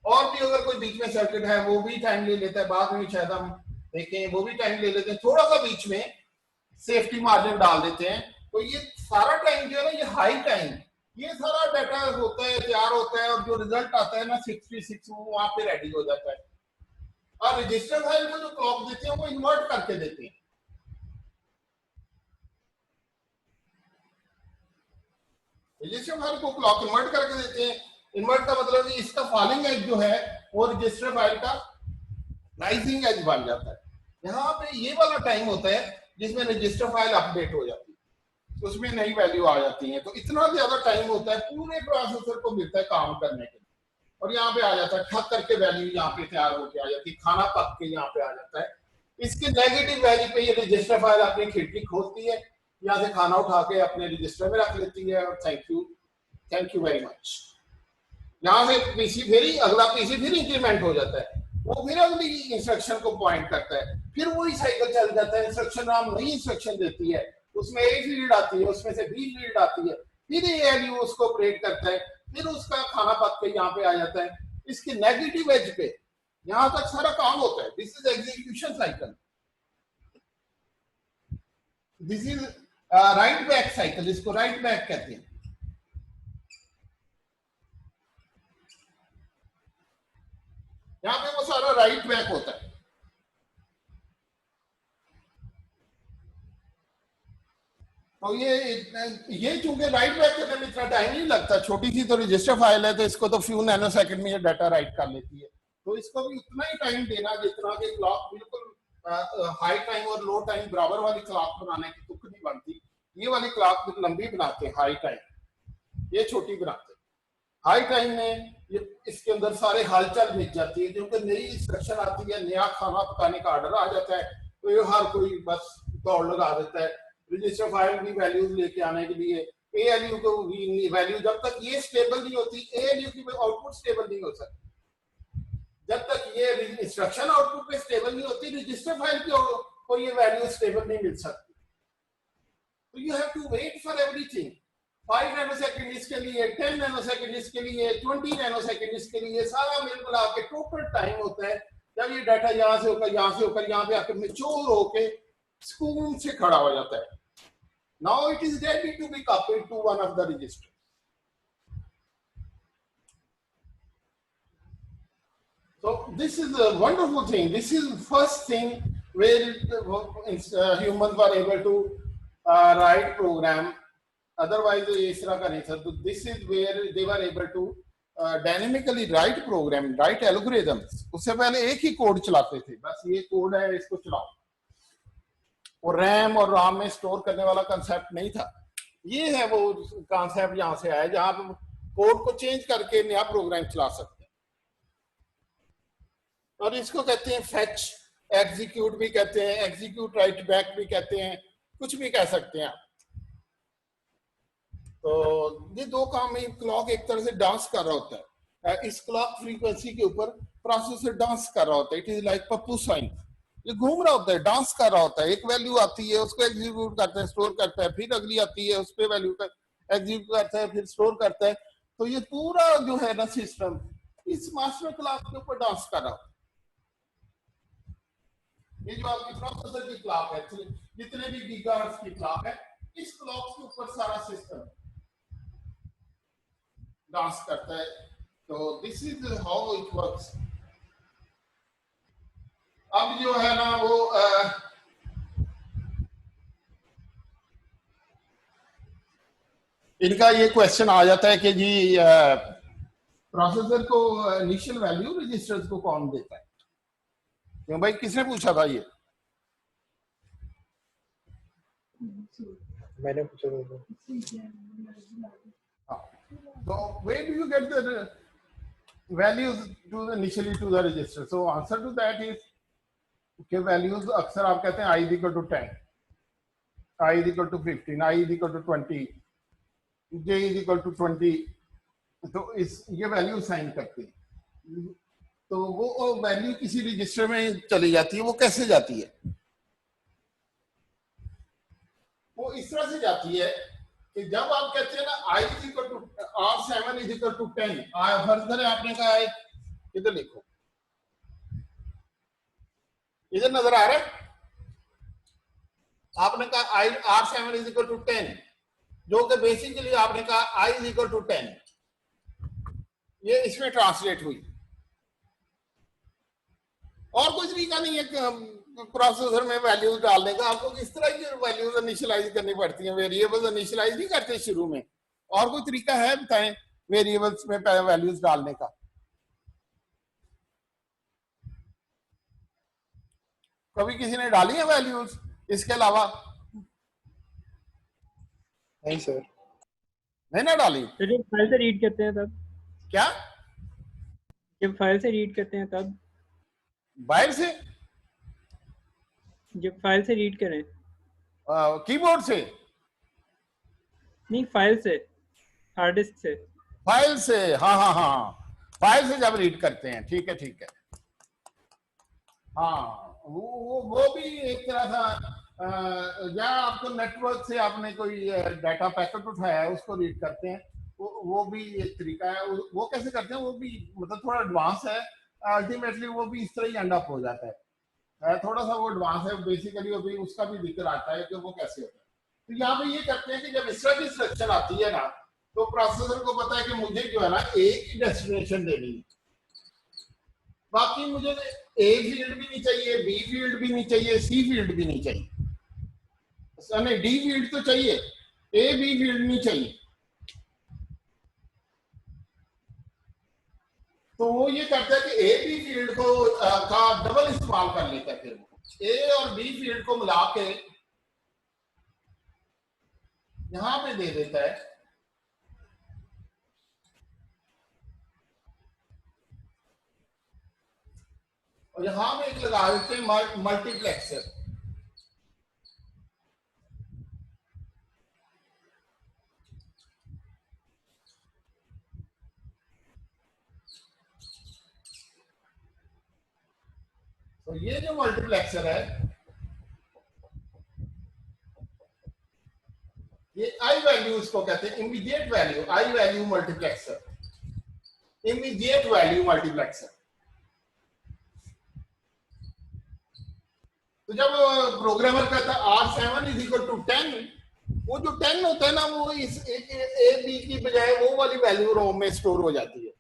और भी अगर कोई बीच में सर्किट है वो भी टाइम ले लेता है. बाद में शायद हम देखें वो भी टाइम ले लेते हैं. थोड़ा सा बीच में सेफ्टी मार्जिन डाल देते हैं. तो ये सारा टाइम जो है ना ये हाई टाइम, ये सारा डाटा होता है, तैयार होता है और जो रिजल्ट आता है ना 66 वो वहां पे रेडी हो जाता है. और रजिस्टर फाइल को जो क्लॉक देते हैं वो इन्वर्ट करके देते हैं. रजिस्टर फाइल को क्लॉक इन्वर्ट करके देते हैं. इन्वर्ट का मतलब है इसका फॉलिंग एज जो है वो रजिस्टर फाइल का राइजिंग एज बन जाता है. यहाँ पे ये वाला टाइम होता है जिसमें रजिस्टर फाइल अपडेट हो जाती है, उसमें नई वैल्यू आ जाती है. तो इतना ज्यादा टाइम होता है पूरे प्रोसेसर को मिलता है काम करने के लिए. और यहाँ पे आ जाता है ठक करके वैल्यू यहाँ पे तैयार होके आ जाती है, खाना पक के यहाँ पे आ जाता है. इसके नेगेटिव वैल्यू पे ये रजिस्टर फाइल अपनी खिड़की खोलती है, यहाँ से खाना उठा के अपने रजिस्टर में रख लेती है और थैंक यू वेरी मच. यहाँ से पीसी फिर अगला पीसी फिर इंक्रीमेंट हो जाता है, वो फिर अगली इंस्ट्रक्शन को पॉइंट करता है. फिर वही साइकिल चल जाता है. इंस्ट्रक्शन नाम नई इंस्ट्रक्शन देती है, उसमें A फील्ड आती है, उसमें से B फील्ड आती है, फिर ALU उसको ऑपरेट करता है, फिर उसका खाना पक के यहाँ पे आ जाता है. इसके नेगेटिव एज पे यहाँ तक सारा काम होता है. This is execution cycle, this is right back cycle, इसको राइट बैक कहते हैं. यहाँ पे वो सारा राइट बैक होता है. तो ये चूंकि राइट बैक करने में इतना टाइम नहीं लगता, छोटी सी तो रजिस्टर फाइल है तो इसको तो फ्यू नैनो सेकंड में ये डाटा राइट कर लेती है. तो इसको भी उतना ही टाइम देना जितना कि क्लॉक बिल्कुल हाई टाइम और लो टाइम बराबर वाली क्लॉक बनाने की तुक नहीं बनती. ये वाली क्लॉक लंबी बनाते हैं हाई टाइम, ये छोटी बनाते हैं. हाई टाइम में ये इसके अंदर सारे हलचल मिट जाती है क्योंकि नई इंस्ट्रक्शन आती है, नया खाना पकाने का ऑर्डर आ जाता है. तो ये हर कोई बस दौड़ लगा देता है रजिस्टर फाइल की वैल्यूज लेके आने के लिए. ALU को वैल्यू जब तक ये स्टेबल नहीं होती, ALU की आउटपुट स्टेबल नहीं हो सकती. जब तक ये इंस्ट्रक्शन आउटपुट पे स्टेबल नहीं होती, रजिस्टर फाइल को ये वैल्यू स्टेबल नहीं मिल सकती। तो you have to wait for everything. 5 nanosecond इसके लिए, 10 नैनोसेकंड इसके लिए, 20 नैनोसेकंड इसके लिए, सारा मिल मिला के टोटल टाइम होता है जब ये डाटा यहाँ से होकर यहाँ पे आकर मैच्योर होके सुकून से खड़ा हो जाता है। Now it is ready to be copied to one of the register. So this is a wonderful thing. This is the first thing where humans were able to write program. Otherwise, इस तरह का नहीं था। So this is where they were able to dynamically write program, write algorithms. उससे पहले एक ही code चलाते थे, बस ये कोड है, इसको चलाओ। और रैम और राम में स्टोर करने वाला कंसेप्ट नहीं था। ये है वो कंसेप्ट यहाँ से आया जहाँ पे कोड को चेंज करके नया प्रोग्राम चला सकते हैं। और इसको कहते हैं फेच, एग्जीक्यूट भी कहते हैं, एग्जीक्यूट राइट बैक भी कहते हैं, कुछ भी कह सकते हैं। तो ये दो काम में क्लॉक एक तरह से डांस कर रहा होता है। इस क्लॉक फ्रीक्वेंसी के ऊपर प्रोसेसर डांस कर रहा होता है। It is like Pappu sign, ये घूम रहा होता है, डांस कर रहा होता है। एक वैल्यू आती है, उसको एग्जीक्यूट करता है, स्टोर करता है, फिर अगली आती है, उस पर वैल्यू का एग्जीक्यूट करता है, फिर स्टोर करता है। तो ये पूरा जो है ना सिस्टम इस मास्टर क्लॉक के ऊपर डांस कर रहा होता है। ये जो आपकी प्रोसेसर की क्लॉक है, जितने भी गीगाहर्ट्ज की क्लॉक है, इस क्लॉक के ऊपर सारा सिस्टम डांस करता है। तो this is how it works. अब जो है ना वो इनका ये क्वेश्चन आ जाता है कि जी प्रोसेसर को इनिशियल वैल्यू रजिस्टर्स को कौन देता है? क्यों भाई, किसने पूछा था ये? मैंने पूछा था। So where do you get the values to initially to the register? So answer to that is कि values अक्सर आप कहते हैं i is equal to 10, i is equal to 15, i is equal to 20, j is equal to 20। तो इस ये value sign करते हैं। तो वो वैल्यू किसी रजिस्टर में चली जाती है। वो कैसे जाती है? वो इस तरह से जाती है कि जब आप कहते हैं ना i is equal to r7 is equal to 10, further आपने कहा है, इधर लिखो, इधर नजर आ रहा है? आपने कहा r7 is equal to 10, जो कि बेसिकली आपने कहा i is equal to 10। ये इसमें ट्रांसलेट हुई। और कोई तरीका नहीं है प्रोसेसर में वैल्यूज डालने का। आपको किस तरह की वैल्यूज इनिशियलाइज करनी पड़ती हैं? वेरिएबल्स इनिशियलाइज नहीं करते शुरू में। और कोई तरीका है बताएं वेरिएबल्स में वैल्यूज डालने का? कभी किसी ने डाली है वैल्यूज इसके अलावा? नहीं सर। नहीं ना डाली। तो जब फाइल से रीड करते हैं तब क्या? जब फाइल से रीड करते हैं तब बाहर से? जब फाइल से रीड करें, कीबोर्ड से नहीं, फाइल से, हार्ड डिस्क से। फाइल से, हाँ हाँ हाँ, फाइल से जब रीड करते हैं, ठीक है ठीक है। हाँ वो भी एक तरह का या आपको नेटवर्क से आपने कोई डाटा पैकेट उठाया है उसको रीड करते हैं, वो भी एक तरीका है। वो कैसे करते हैं वो भी मतलब थोड़ा एडवांस है। अल्टीमेटली वो भी इस तरह ही एंड अप हो जाता है। थोड़ा सा वो एडवांस है, बेसिकली अभी उसका भी जिक्र आता है कि वो कैसे होता है। तो यहाँ पे ये करते हैं कि जब इस तरह की स्ट्रक्चर आती है ना, तो प्रोसेसर को पता है कि मुझे जो है ना एक ही डेस्टिनेशन देनी है। बाकी मुझे ए फील्ड भी नहीं चाहिए, बी फील्ड भी नहीं चाहिए, सी फील्ड भी नहीं चाहिए, नहीं डी फील्ड तो चाहिए, ए बी फील्ड नहीं चाहिए। तो वो ये करता है कि ए बी फील्ड को का डबल इस्तेमाल कर लेता है। फिर ए और बी फील्ड को मिला के यहां पे दे देता है। और यहां में एक लगा देते हैं मल्टीप्लेक्सर। तो ये जो मल्टीप्लेक्सर है, ये आई वैल्यू इसको कहते हैं, immediate value, I value multiplexer, immediate value multiplexer. तो जब प्रोग्रामर कहता है R7 इज इक्वल टू 10, वो जो 10 होता है ना, वो इस ए बी की बजाय वो वाली वैल्यू रोम में स्टोर हो जाती है,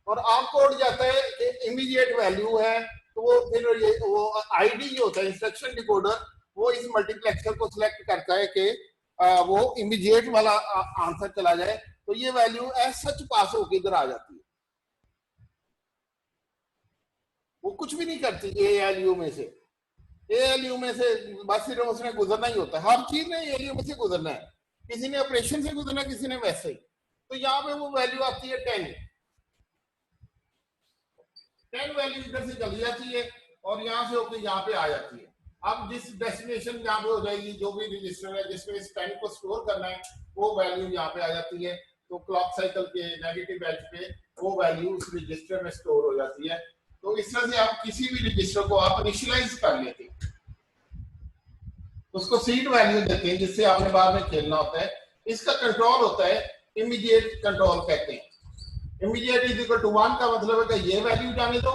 और आप कोड जाता है कि इमीडिएट वैल्यू है, तो वो फिर ये वो आईडी जो होता है इंस्ट्रक्शन डिकोडर, वो इस मल्टीप्लेक्सर को सिलेक्ट करता है कि वो इमीडिएट वाला आंसर चला जाए, तो ये वैल्यू एज सच पास होकर इधर आ जाती है। वो कुछ भी नहीं करती एएलयू में से, एएलयू में से बस सिर्फ उसने गुजरना ही होता है, हर चीज ने एएलयू में से गुजरना है, किसी ने ऑपरेशन से गुजरना, किसी ने वैसे ही। तो यहाँ पे वो वैल्यू आती है 10 वैल्यू इधर से चली जाती है और यहाँ से होकर यहाँ पे आ जाती है। अब जिस डेस्टिनेशन यहाँ पे हो जाएगी, जो भी रजिस्टर है जिसमें इस 10 को स्टोर करना है, वो वैल्यू यहाँ पे आ जाती है। तो क्लॉक साइकिल के नेगेटिव एज पे वो वैल्यू उस रजिस्टर में स्टोर हो जाती है। तो इस तरह से आप किसी भी रजिस्टर को आप इनिशियलाइज कर लेते हैं, उसको सीड वैल्यू देते हैं, जिससे आपने बाद में खेलना होता है। इसका कंट्रोल होता है इमीडिएट कंट्रोल कहते हैं। इमीडिएट इज इक्वल टू 1 का मतलब है कि ये वैल्यू जाने दो,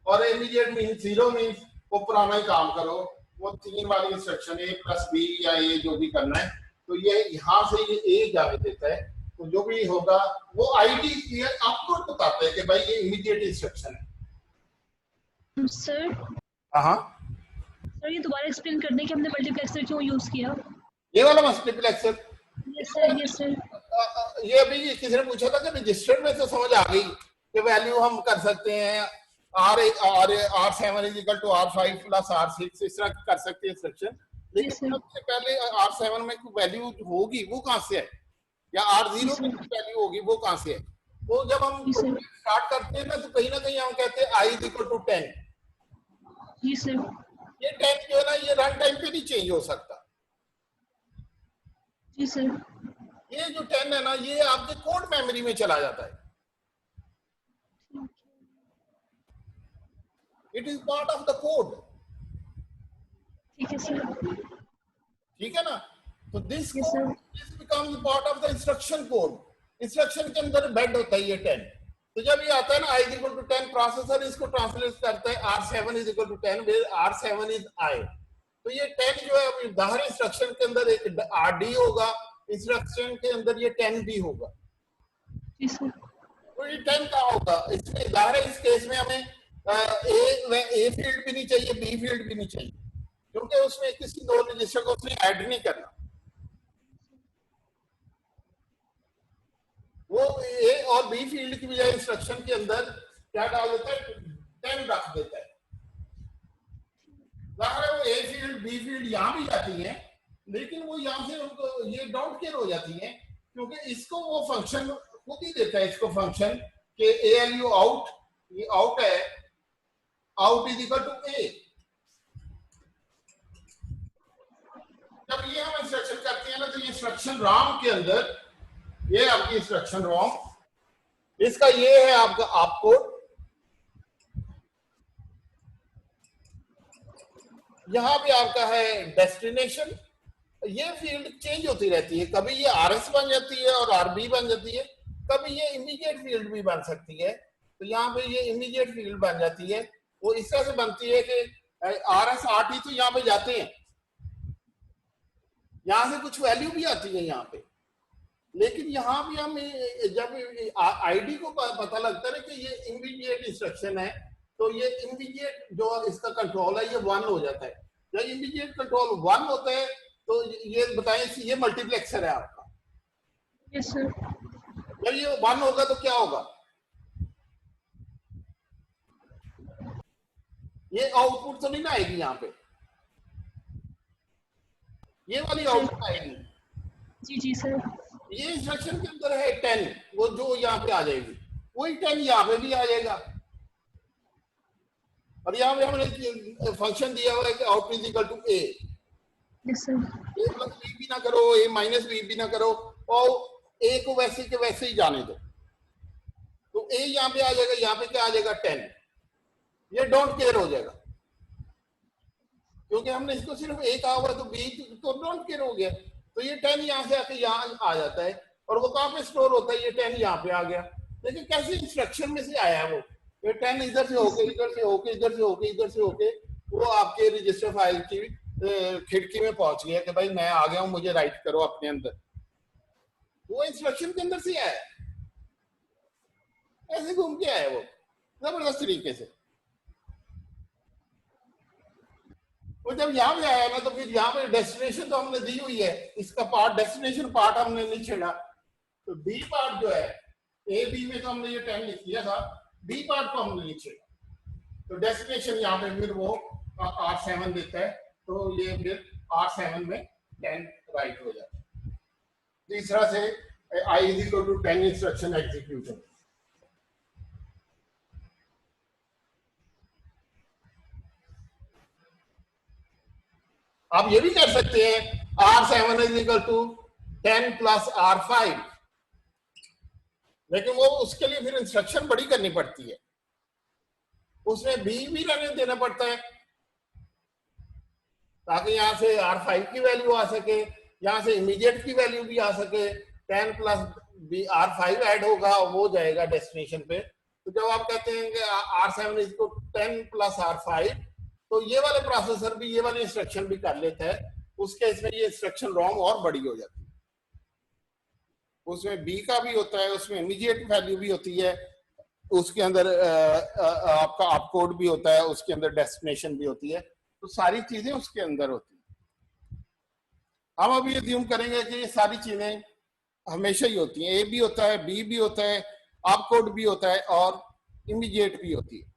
और इमीडिएट मीन 0 मीन वो पुराना ही काम करो, वो 3 वाली इंस्ट्रक्शन ए प्लस बी या ए जो भी करना है, तो ये यहाँ से ये ए जाने देता है। तो जो भी होगा वो आईडी आपको बताता है कि भाई ये इमीडिएट इंस्ट्रक्शन है। सर हाँ सर, ये दोबारा एक्सप्लेन करने के हमने मल्टीप्लेक्सर क्यों यूज किया? ये वाला multiplexer, yes sir, yes sir. ये अभी किसी ने पूछा था कि रजिस्टर में तो समझ आ गई कि वैल्यू हम कर सकते हैं R7 is equal to R5 plus R6, इस तरह कर सकते हैं इंस्ट्रक्शन। लेकिन सबसे पहले R7 में कोई वैल्यू होगी वो कहाँ से है, या R0 में कोई वैल्यू होगी वो कहाँ से है। तो जब हम स्टार्ट करते हैं ना, तो कहीं ना कहीं हम कहते हैं I इज इक्वल टू 10। जी सर। ये 10 जो है ना, ये रन टाइम पे नहीं चेंज हो सकता। जी सर। ये जो 10 है ना, ये आपके कोड मेमोरी में चला जाता है। It is part of the code. ठीक है सर। ठीक है ना। तो this Yes, sir. Becomes part of the instruction code. Instruction के अंदर बेड होता है ये 10। तो जब ये आता है ना I is equal to 10, processor इसको ट्रांसलेट करता है R7 is equal to 10, where R7 is I। तो ये 10 जो है बाहर इंस्ट्रक्शन के अंदर एक RD होगा, इंस्ट्रक्शन के अंदर ये 10 भी होगा। जी सर। तो ये 10 कहाँ होगा इसमें? बाहर इस केस में हमें ए फील्ड भी नहीं चाहिए, बी फील्ड भी नहीं चाहिए, क्योंकि उसमें किसी दो रजिस्टर को उसने ऐड नहीं करना। वो ए और बी फील्ड की बजाय इंस्ट्रक्शन के अंदर क्या डाल देता है, 10 रख देता है। जाहिर है वो ए फील्ड बी फील्ड यहाँ भी जाती है, लेकिन वो यहाँ से उनको ये डोंट केयर हो जाती है, क्योंकि इसको वो फंक्शन खुद ही देता है, इसको फंक्शन के ALU आउट, ये आउट है, आउट इज इक्वल टू ए। जब ये हम इंस्ट्रक्शन करते हैं ना, तो ये इंस्ट्रक्शन रॉम के अंदर, ये आपकी इंस्ट्रक्शन रॉम, इसका ये है आपका आप कोड। यहां पे आपका है डेस्टिनेशन। ये फील्ड चेंज होती रहती है, कभी ये RS बन जाती है और RB बन जाती है, कभी ये इमीडिएट फील्ड भी बन सकती है। तो यहाँ पे ये इमीडिएट फील्ड बन जाती है। वो इस तरह से बनती है कि RS RT तो यहाँ पे जाते हैं, यहाँ से कुछ वैल्यू भी आती है यहाँ पे, लेकिन यहाँ भी हम जब आईडी को पता लगता है कि ये इमीडिएट इंस्ट्रक्शन है, तो ये इमीडिएट जो इसका कंट्रोल है ये 1 हो जाता है। जब इमीडिएट कंट्रोल 1 होता है, तो ये बताएं ये मल्टीप्लेक्सर है आपका। Yes sir. जब ये 1 होगा तो क्या होगा, ये आउटपुट तो नहीं ना आएगी यहाँ पे, ये वाली आउटपुट आएगी। जी जी सर। ये इंस्ट्रक्शन के अंदर है 10, वो जो यहाँ पे आ जाएगी, वही 10 यहाँ पे भी आ जाएगा। और यहाँ पे हमने फंक्शन दिया हुआ है कि output is equal to A. Yes sir. A plus B भी ना करो, ए माइनस बी भी ना करो, और ए को वैसे के वैसे ही जाने दो। तो ए यहाँ पे आ जाएगा, यहाँ पे क्या आ जाएगा 10, ये डोंट केयर हो जाएगा। क्योंकि हमने इसको सिर्फ ए कहा हुआ तो बी तो डोंट केयर हो गया, तो ये 10 यहाँ से आके यहाँ आ जाता है और वो कहाँ पे स्टोर होता है, ये 10 यहाँ पे आ गया। लेकिन कैसे इंस्ट्रक्शन में से आया वो, ये 10 इधर से होके इधर से होके इधर से होके इधर से होके वो आपके रजिस्टर फाइल की खिड़की में पहुंच गया कि भाई मैं आ गया हूं, मुझे राइट करो अपने अंदर। वो इंस्ट्रक्शन के अंदर से आया, ऐसे घूम के आया वो जबरदस्त तरीके से। वो जब यहाँ पे आया ना तो फिर यहाँ पे डेस्टिनेशन तो हमने दी हुई है, इसका पार्ट डेस्टिनेशन पार्ट हमने नहीं छेड़ा। तो डी पार्ट जो है, ए बी में तो हमने ये 10 लिख दिया था, डी पार्ट को हमने नहीं छेड़ा। तो डेस्टिनेशन यहाँ पे फिर वो R7 देता है, तो ये फिर R7 में 10 राइट हो जाता है। तीसरा से I is equal to 10 instruction execution. आप ये भी कर सकते हैं R7 is equal to 10 plus R5, लेकिन वो उसके लिए फिर इंस्ट्रक्शन बड़ी करनी पड़ती है, उसमें भी रहने देना पड़ता है ताकि यहां से R5 की वैल्यू आ सके, यहां से इमीडिएट की वैल्यू भी आ सके। 10 प्लस R5 ऐड होगा, वो जाएगा डेस्टिनेशन पे। तो जब आप कहते हैं कि R7 इसको 10 प्लस R5, तो ये वाले प्रोसेसर भी ये वाली इंस्ट्रक्शन भी कर लेता है, उस केस में ये इंस्ट्रक्शन रॉन्ग और बड़ी हो जाती है। उसमें बी का भी होता है, उसमें इमीडिएट वैल्यू भी होती है, उसके अंदर आपका आप कोड भी होता है, उसके अंदर डेस्टिनेशन भी होती है, तो सारी चीजें उसके अंदर होती है। हम अभी अज्यूम करेंगे कि ये सारी चीजें हमेशा ही होती हैं, ए भी होता है, बी भी होता है, आप कोड भी होता है और इमीडिएट भी होती है,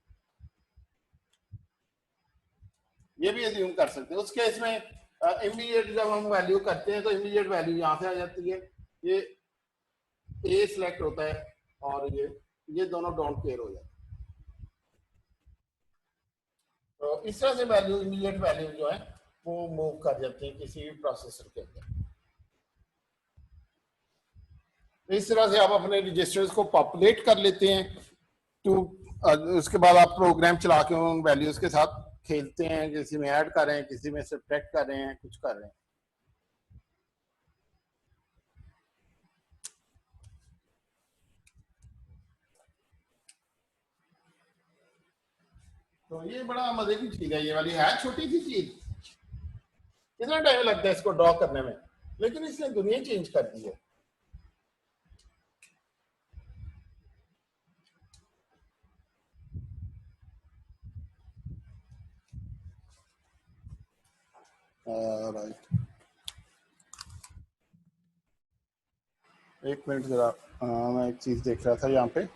ये भी अज्यूम कर सकते हैं। उस केस में इमीडिएट जब हम वैल्यू करते हैं तो इमीडिएट वैल्यू यहां से आ जाती है, ये ए सिलेक्ट होता है और ये दोनों डोंट केयर हो जाते हैं। तो इस तरह से वैल्यू इमीडिएट वैल्यू जो है वो मूव कर जाती है किसी भी प्रोसेसर के अंदर। इस तरह से आप अपने रजिस्टर्स को पॉपुलेट कर लेते हैं। तो उसके बाद आप प्रोग्राम चला के उन वैल्यूज के साथ खेलते हैं, किसी में ऐड कर रहे हैं, किसी में सब्ट्रैक्ट कर रहे हैं, कुछ कर रहे हैं। तो ये बड़ा मजे की चीज है, ये वाली है छोटी सी चीज, कितना टाइम लगता है इसको ड्रॉ करने में, लेकिन इसने दुनिया चेंज कर दी है। राइट, एक मिनट जरा, मैं एक चीज देख रहा था यहाँ पे।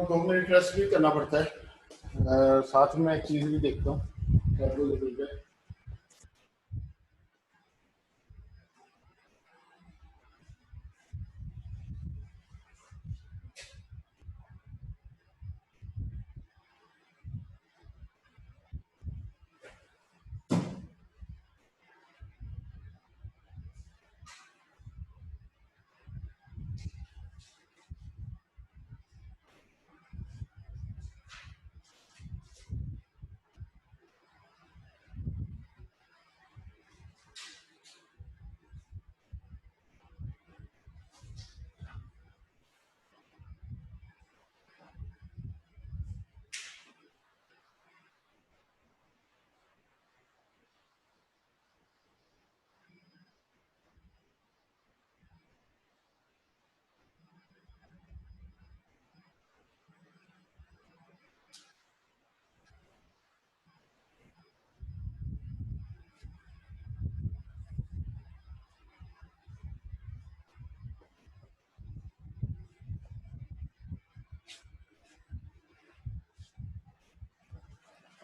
दो मिनट रेस्ट भी करना पड़ता है, साथ में एक चीज भी देखता हूँ।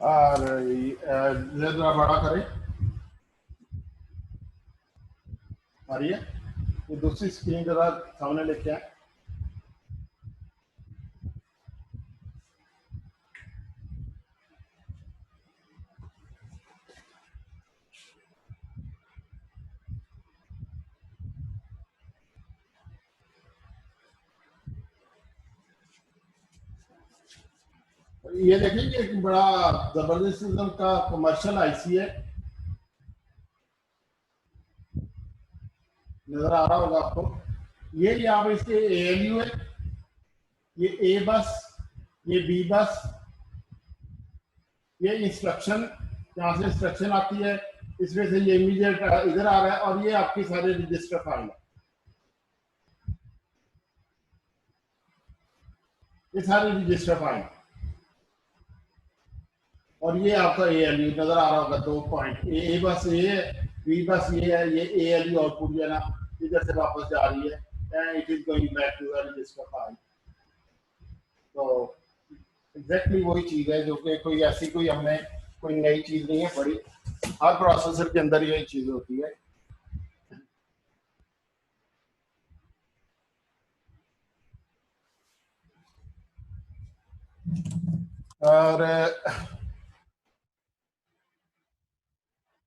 और जरा बड़ा करें, आ रही है? ये दूसरी स्क्रीन जरा सामने लेके आए। ये देखेंगे एक बड़ा जबरदस्त किस्म का कमर्शियल आईसी है, नजर आ रहा होगा आपको। ये यहाँ पे इसके एएलयू है, ये ए बस, ये बी बस, ये इंस्ट्रक्शन, यहाँ से इंस्ट्रक्शन आती है, इसमें से ये इमीडिएट इधर आ रहा है, और ये आपकी सारे रजिस्टर फाइल है, ये सारी रजिस्टर फाइल, और ये आपका एएलयू नजर आ रहा होगा 2 पॉइंट, ए बस ये है, बी बस ये है, ये एएलयू आउटपुट जो है ना इधर से वापस जा रही है, and it is going back to the register file. तो एग्जैक्टली वही चीज है, जो कि कोई ऐसी कोई हमने कोई नई चीज नहीं है, बड़ी हर प्रोसेसर के अंदर यही चीज होती है।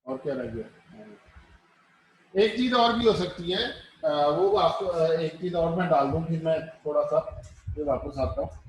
और क्या रह गया? एक चीज और भी हो सकती है, वो आपको एक चीज और मैं डाल दूं, फिर मैं थोड़ा सा फिर वापस आता हूँ।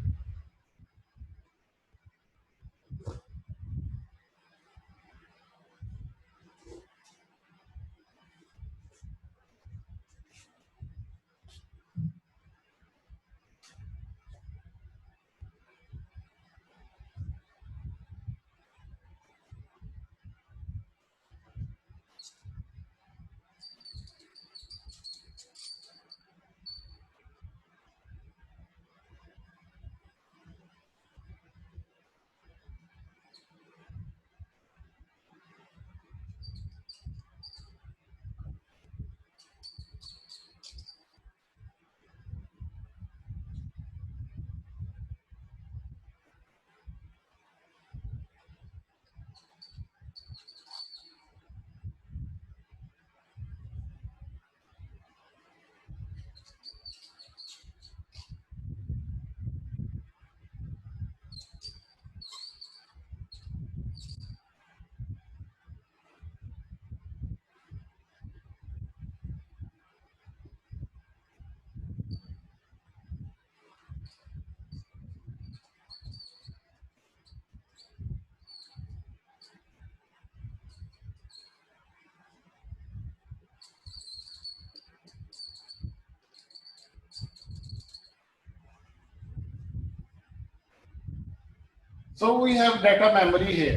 So we have data memory here.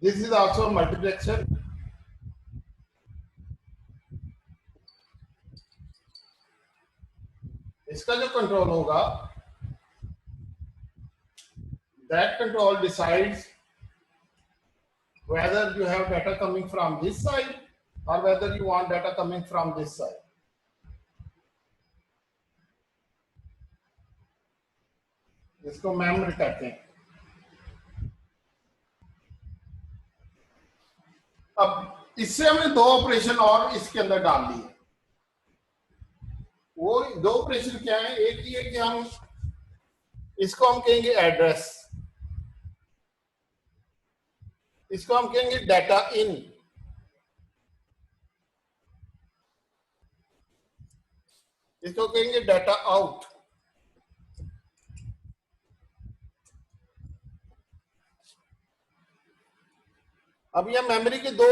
This is also a multiplexer. इसका जो कंट्रोल होगा, that control decides whether you have data coming from this side or whether you want data coming from this side. इसको memory कहते हैं। अब इससे हमने 2 operation और इसके अंदर डाल दिए। वो 2 ऑपरेशन क्या है? एक ये कि हम इसको हम कहेंगे एड्रेस, इसको हम कहेंगे डाटा इन, इसको कहेंगे डाटा आउट। अब यह मेमोरी के 2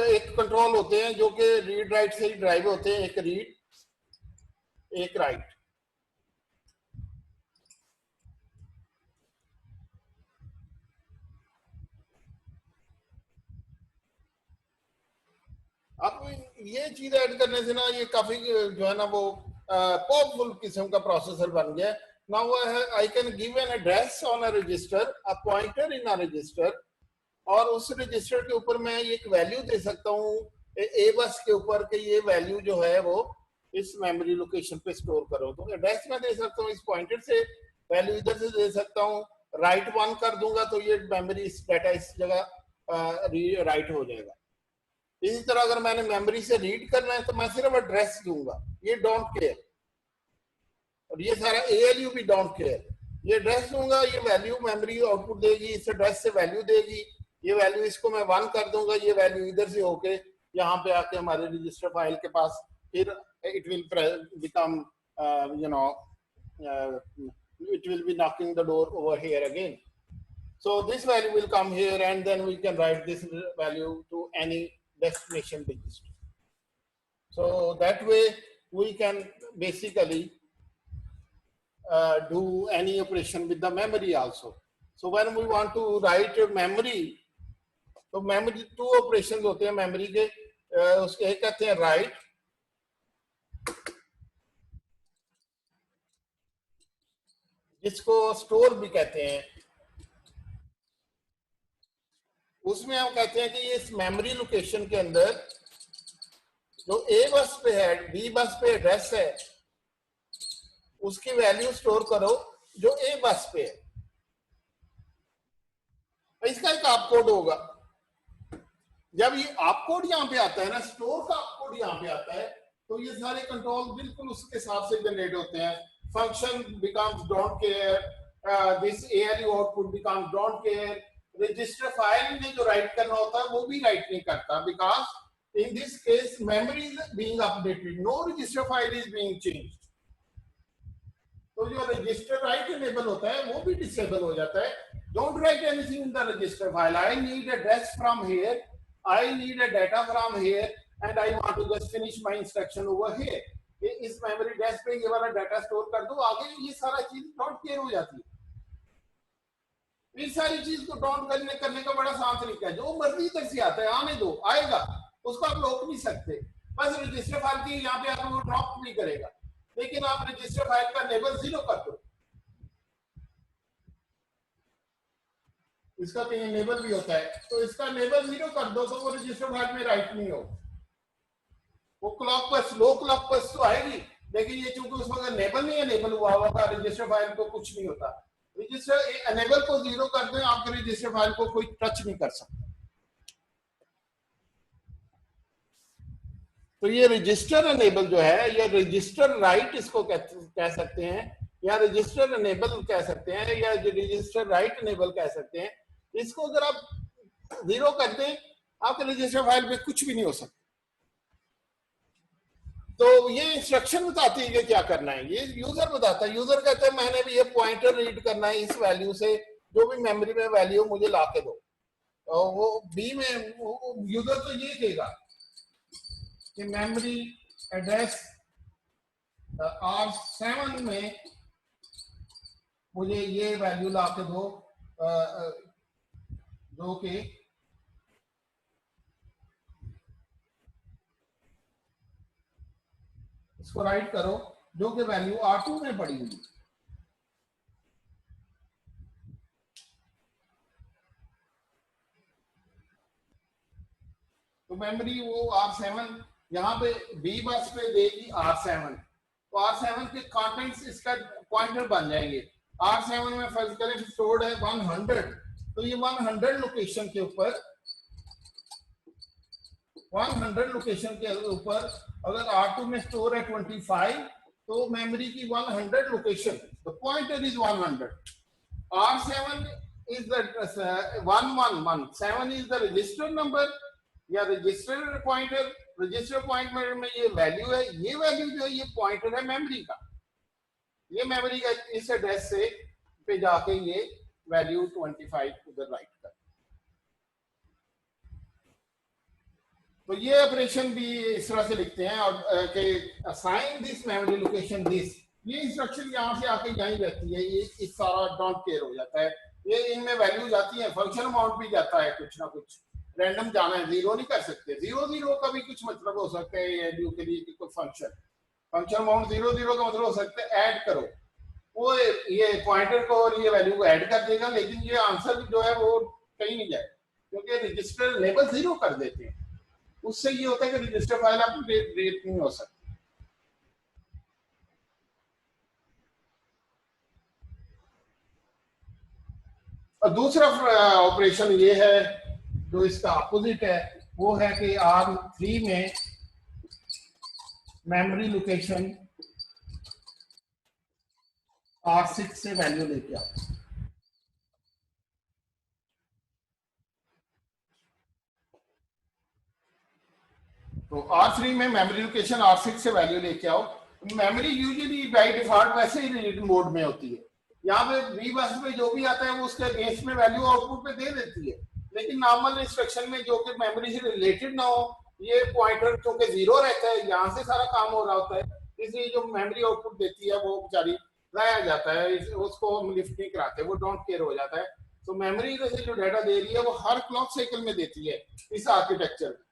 एक कंट्रोल होते हैं जो कि रीड राइट से ही ड्राइव होते हैं, एक रीड एक राइट। अब ये चीज ऐड करने से ना ये काफी जो है ना वो पावरफुल किस्म का प्रोसेसर बन गया। Now I can give an address on a resistor, a pointer in a resistor, और उस रजिस्टर के ऊपर मैं एक वैल्यू दे सकता हूँ ए बस के ऊपर कि ये वैल्यू जो है वो इस मेमोरी लोकेशन पे स्टोर करो। तो एड्रेस मैं दे सकता हूँ इस पॉइंटर से वैल्यू इधर से दे सकता हूँ, राइट 1 कर दूंगा तो ये मेमोरी इस डाटा इस जगह राइट हो जाएगा। इसी तरह अगर मैंने मेमोरी से रीड करना है तो मैं सिर्फ एड्रेस दूंगा, ये डोंट केयर, और ये सारा ALU भी डोंट केयर। ये एड्रेस दूंगा, ये वैल्यू मेमोरी आउटपुट देगी, इस एड्रेस से वैल्यू देगी, ये वैल्यू इसको मैं 1 कर दूंगा, ये वैल्यू इधर से होके यहाँ पे आके हमारे रजिस्टर फाइल के पास फिर it will become it will be knocking the door over here again. So this value will come here and then we can write this value to any destination register. So that way we can basically do any operation with the memory also. So when we want to write memory, तो memory 2 operations होते हैं memory के, उसके एक कहते हैं write, जिसको store भी कहते हैं। उसमें हम कहते हैं कि इस मेमोरी लोकेशन के अंदर जो A बस पे है, B बस पे एड्रेस है, उसकी वैल्यू स्टोर करो जो A बस पे है। इसका एक आप कोड होगा। जब ये आप कोड यहाँ पे आता है ना, स्टोर का आप कोड यहाँ पे आता है, तो ये सारे कंट्रोल बिल्कुल उसके हिसाब से जनरेट होते हैं। Function becomes don't care, this ALU output becomes don't care, register file में जो राइट करना होता है वो भी राइट नहीं करता, because in this case memory is being updated, no register file is being changed. तो जो रजिस्टर राइट इनेबल होता है वो भी डिसेबल हो जाता है। Don't write anything in the register file, I need address from here, I need a data from here and I want to just finish my instruction over here. इस memory desk पे ये वाला data store कर दो, आगे ये सारा चीज डोंट केयर हो जाती है। इस सारी चीज को डोंट करने का बड़ा आसान तरीका है, जो मर्जी इधर से आता है आने दो, आएगा, उसको आप रोक नहीं सकते। बस रजिस्टर फाइल की यहाँ पे आप वो ड्रॉप नहीं करेगा, लेकिन आप रजिस्टर फाइल का नेबल 0 कर दो, इसका कहीं नेबल भी होता है, तो इसका नेबल 0 कर दो तो वो रजिस्टर फाइल में राइट नहीं हो। वो क्लॉक पर स्लो क्लॉक पर तो आएगी, लेकिन ये चूंकि उस वक्त नेबल नहीं एनेबल हुआ होगा रजिस्टर फाइल को कुछ नहीं होता। रजिस्टर एनेबल को 0 कर दें, आपके रजिस्टर फाइल को कोई टच नहीं कर सकता। तो ये रजिस्टर एनेबल जो है, या रजिस्टर राइट इसको कह सकते हैं, या रजिस्टर एनेबल कह सकते हैं, या रजिस्टर राइट एनेबल कह सकते हैं। इसको अगर आप 0 कर दें, आपके रजिस्टर फाइल पे कुछ भी नहीं हो सकता। तो ये इंस्ट्रक्शन बताती है कि क्या करना है, ये यूजर बताता है। यूजर कहता है मैंने भी ये पॉइंटर रीड करना है, इस वैल्यू से जो भी मेमोरी में वैल्यू मुझे ला के दो। और वो बी में यूजर तो ये कहेगा कि मेमोरी एड्रेस R7 में मुझे ये वैल्यू ला के दो, जो कि इसको राइट करो, जो कि वैल्यू R2 में पड़ी हुई। तो मेमोरी वो R7 यहाँ पे B बस पे देगी R7, तो R7 के कंटेंट्स इसका पॉइंटर बन जाएंगे। R7 में फर्ज करें स्टोर्ड है 100, तो ये 100 लोकेशन के ऊपर 100 लोकेशन के ऊपर अगर R2 में स्टोर है 25, तो मेमोरी की 100 location, the pointer is 100। R7 is the 111, 7 is the register number या रजिस्टर पॉइंटर। रजिस्टर पॉइंटर में ये वैल्यू है, ये वैल्यू जो है ये पॉइंटर है मेमोरी का, ये मेमोरी का इस एड्रेस से पे जाके ये वैल्यू 25 उधर राइट कर। तो ये ऑपरेशन भी इस तरह से लिखते हैं, और कि assign this memory location this, ये इंस्ट्रक्शन यहाँ से आके यहीं रहती है, ये इस सारा डोंट केयर हो जाता है। ये इनमें वैल्यू जाती है, फंक्शन अमाउंट भी जाता है, कुछ ना कुछ रैंडम जाना है, 0 नहीं कर सकते। 0 का भी कुछ मतलब हो सकता है वैल्यू के लिए कि कोई फंक्शन अमाउंट 0 का मतलब हो सकता है ऐड करो, वो ये पॉइंटर को और ये वैल्यू को ऐड कर देगा, लेकिन ये आंसर जो है वो कहीं नहीं जाए, क्योंकि रजिस्टर लेवल 0 कर देते हैं। उससे ये होता है कि रजिस्टर फाइल आपकी रेट नहीं हो सकती। और दूसरा ऑपरेशन ये है जो इसका अपोजिट है, वो है कि R3 में मेमोरी लोकेशन R6 से वैल्यू लेके आओ। तो R3 में मेमोरी लोकेशन R6 से वैल्यू लेके आओ। मेमोरी यूजुअली बाय डिफॉल्ट वैसे ही रीड मोड में होती है। यहाँ पे वी बस पे जो भी आता है वो उसके अगेंस्ट में वैल्यू आउटपुट पे दे देती है, लेकिन नॉर्मल इंस्ट्रक्शन में जो कि मेमोरी से रिलेटेड ना हो, ये पॉइंटर चूंकि जीरो रहता है, यहाँ से सारा काम हो रहा होता है, इसलिए जो मेमोरी आउटपुट देती है वो बेचारी लाया जाता है, उसको हम लिफ्ट नहीं कराते, वो डोंट केयर हो जाता है। तो मेमोरी से जो डाटा दे रही है वो हर क्लॉक साइकिल में देती है। इस आर्किटेक्चर में,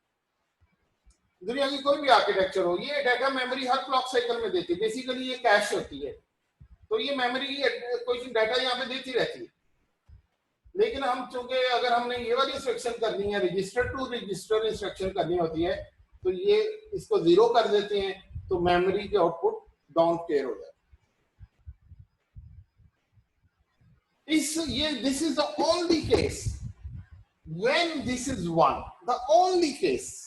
दुनिया की कोई भी आर्किटेक्चर हो, ये डाटा मेमोरी हर क्लॉक साइकिल में देती है। बेसिकली ये कैश होती है, तो ये मेमोरी कोई डाटा यहाँ पे देती रहती है। लेकिन हम चूंकि अगर हमने ये वाली इंस्ट्रक्शन करनी है, रजिस्टर टू रजिस्टर इंस्ट्रक्शन करनी होती है, तो ये इसको जीरो कर देते हैं, तो मेमोरी के आउटपुट डाउन केयर हो जाता है। This is the only case when this is one, the only case.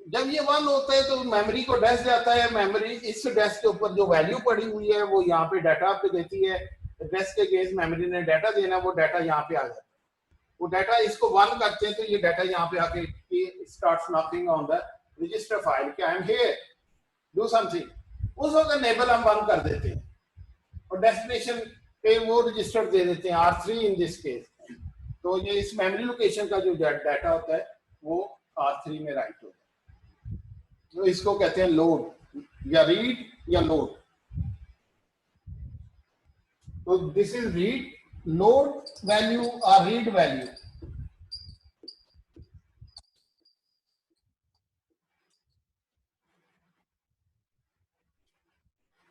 जब ये वन होता है तो मेमोरी को डैश जाता है, मेमोरी इस डैश के ऊपर जो वैल्यू पड़ी हुई है वो यहाँ पे डाटा पे देती है, डैश के केस मेमोरी ने डाटा देना, वो डाटा यहाँ पे आ जाता है। वो डाटा इसको वन करते हैं तो ये डाटा यहाँ पे आके starts knocking on the register file कि I am here, do something. उस वक्त एनेबल हम वन कर देते हैं और डेस्टिनेशन पे वो रजिस्टर दे देते हैं R3 इन दिस केस। तो ये इस मेमोरी लोकेशन का जो डाटा होता है वो R3 में राइट होता है। तो इसको कहते हैं लोड, या रीड या लोड। तो this is read, load value और रीड वैल्यू।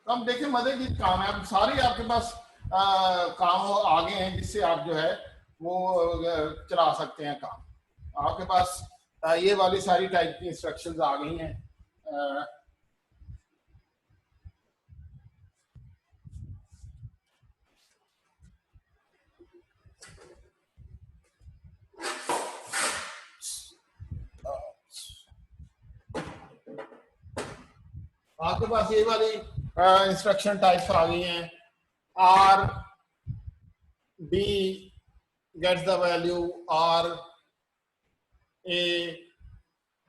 अब देखिए मजे की काम है, अब सारे आपके पास काम आ गए हैं जिससे आप जो है वो चला सकते हैं काम। आपके पास ये वाली सारी टाइप की इंस्ट्रक्शंस आ गई हैं। आपके पास ये वाली इंस्ट्रक्शन टाइप्स आ गई हैं। R B gets the value, R A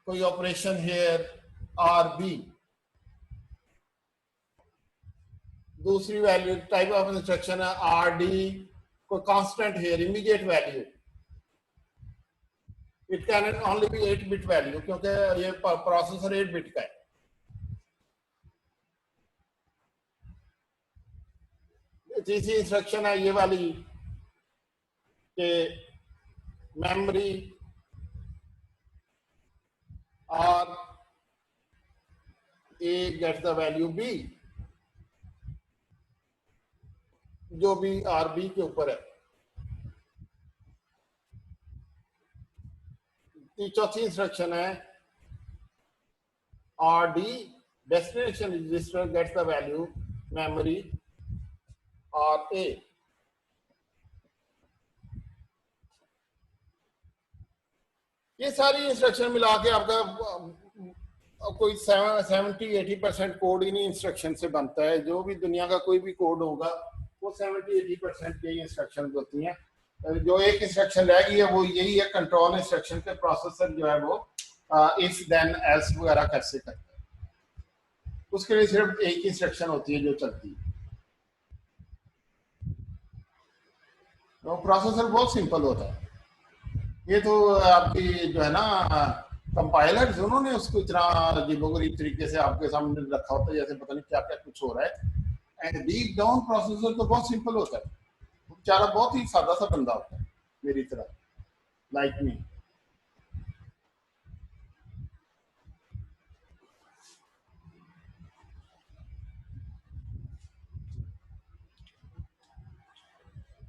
कोई ऑपरेशन हेयर, R B दूसरी वैल्यू टाइप ऑफ इंस्ट्रक्शन है। R D कोई constant here, immediate value. It can only be 8 bit value क्योंकि ये प्रोसेसर 8 बिट का है। तीसरी इंस्ट्रक्शन है ये वाली कि मेमोरी और A gets the value B, जो भी RB के ऊपर है। चौथी इंस्ट्रक्शन है RD destination register gets the value memory और A। ये सारी इंस्ट्रक्शन मिला के आपका कोई 70-80% कोड इन्हीं इंस्ट्रक्शन से बनता है। जो भी दुनिया का कोई भी कोड होगा वो 70-80% यही इंस्ट्रक्शन होती हैं। जो एक इंस्ट्रक्शन रह गई है वो यही है, कंट्रोल इंस्ट्रक्शन के प्रोसेसर जो है वो इफ देन एल्स वगैरह कैसे करता है, उसके लिए सिर्फ एक इंस्ट्रक्शन होती है जो चलती है। तो प्रोसेसर बहुत सिंपल होता है। ये तो आपकी जो है ना कंपाइलर्स, उन्होंने उसको इतना अजीबोगरीब तरीके से आपके सामने रखा होता है जैसे पता नहीं क्या क्या कुछ हो रहा है। एंड डीप डाउन प्रोसेसर तो बहुत सिंपल होता है, बेचारा बहुत ही सादा सा बंदा होता है मेरी तरह, like me.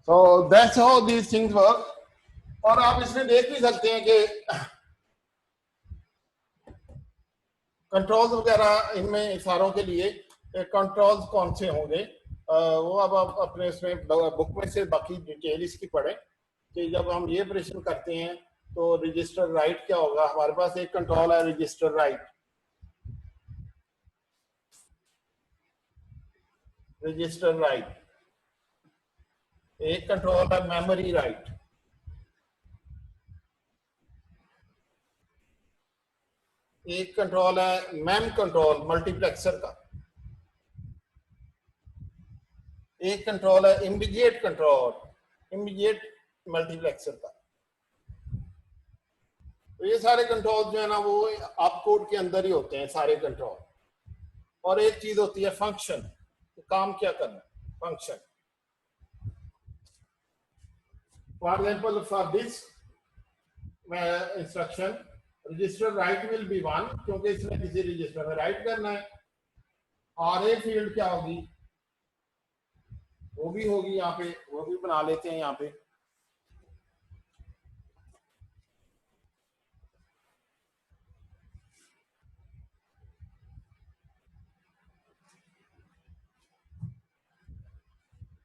So that's how these things work। और आप इसमें देख भी सकते हैं कि कंट्रोल्स वगैरह इनमें सारों के लिए कंट्रोल्स कौन से होंगे वो अब आप अपने इसमें बुक में से बाकी डिटेल इसकी पढ़ें। कि जब हम ये ऑपरेशन करते हैं तो रजिस्टर राइट क्या होगा, हमारे पास एक कंट्रोल है रजिस्टर राइट, रजिस्टर राइट, एक कंट्रोल है मेमोरी राइट, एक कंट्रोल है मैम कंट्रोल मल्टीप्लेक्सर का, एक कंट्रोल है इमीडिएट कंट्रोल, इमीडिएट मल्टीप्लेक्सर का। तो ये सारे कंट्रोल जो है ना वो आप कोड के अंदर ही होते हैं सारे कंट्रोल। और एक चीज होती है फंक्शन, काम क्या करना, function. For example for this instruction register right will be 1, क्योंकि इसने किसी रजिस्टर में राइट करना है। और ए फील्ड क्या होगी, वो भी होगी यहाँ पे, वो भी बना लेते हैं यहाँ पे।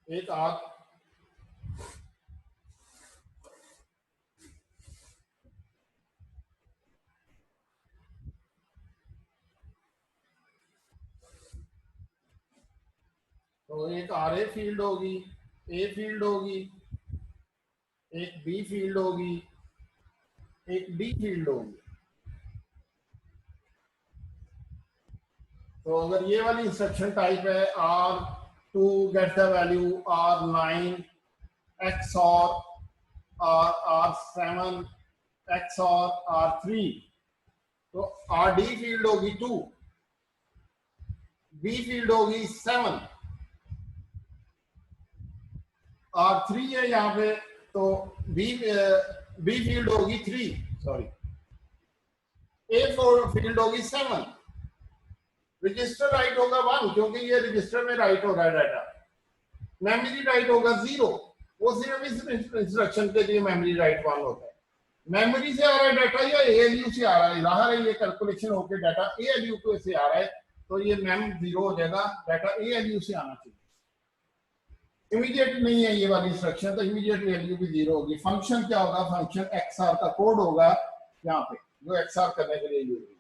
एक आर तो एक आर ए फील्ड होगी, ए फील्ड होगी, एक बी फील्ड होगी, एक डी फील्ड होगी। तो अगर ये वाली इंस्ट्रक्शन टाइप है R2 get the value R9 XOR R7 XOR R3, तो RD फील्ड होगी 2, B फील्ड होगी 7, R3 है यहाँ पे, तो B फील्ड होगी 3, सॉरी A फील्ड होगी 7, रजिस्टर राइट होगा 1 क्योंकि ये रजिस्टर में राइट हो रहा है डाटा, मेमोरी राइट होगा 0, वो सिर्फ इस इंस्ट्रक्शन के लिए मेमोरी राइट 1 होता है। मेमोरी से आ रहा है डाटा या ALU से आ रहा है, बाहर है ये कैलकुलेशन होकर डाटा ALU को से आ रहा है, तो ये मेम 0 हो जाएगा, डाटा ALU से आना चाहिए। इमीडिएट नहीं है ये वाली इंस्ट्रक्शन, तो इमीडिएट वैल्यू भी 0 होगी। फंक्शन क्या होगा, फंक्शन XR का कोड होगा यहाँ पे, जो XR करने के लिए यूज होगी।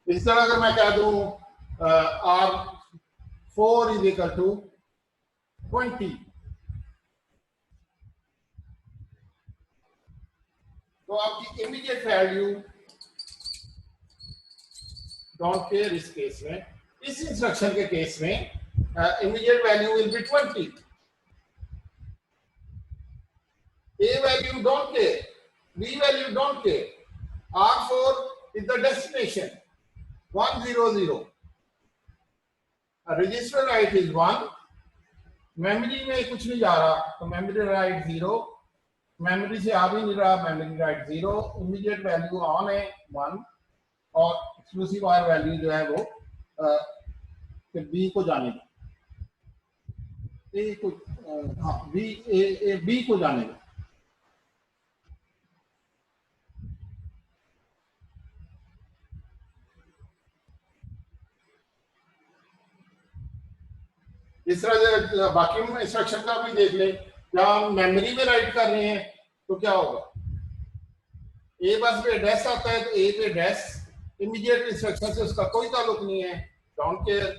इस तरह अगर मैं कह दूं R4 इज इक्वल टू 20, तो आपकी इमीडिएट वैल्यू डोंट केयर इस केस में, इस इंस्ट्रक्शन के केस में immediate value will be 20, A value don't care, B value don't care, R4 is the destination 100, register right is 1, memory में कुछ नहीं जा रहा तो मेमोरी राइट 0, मेमोरी से आ भी नहीं रहा, memory write 0, immediate value on है 1, और एक्सक्लूसिव आर वैल्यू जो है वो बी को जानेगा, ए को हाँ बी को जानेगा। इस तरह से बाकी इंस्ट्रक्शन का भी देख ले, जब हम मेमोरी में राइट कर रहे हैं तो क्या होगा, ए बस पे एड्रेस आता है तो ए पे एड्रेस, इमीडिएट इंस्ट्रक्शन से उसका कोई ताल्लुक नहीं है, डोंट केयर।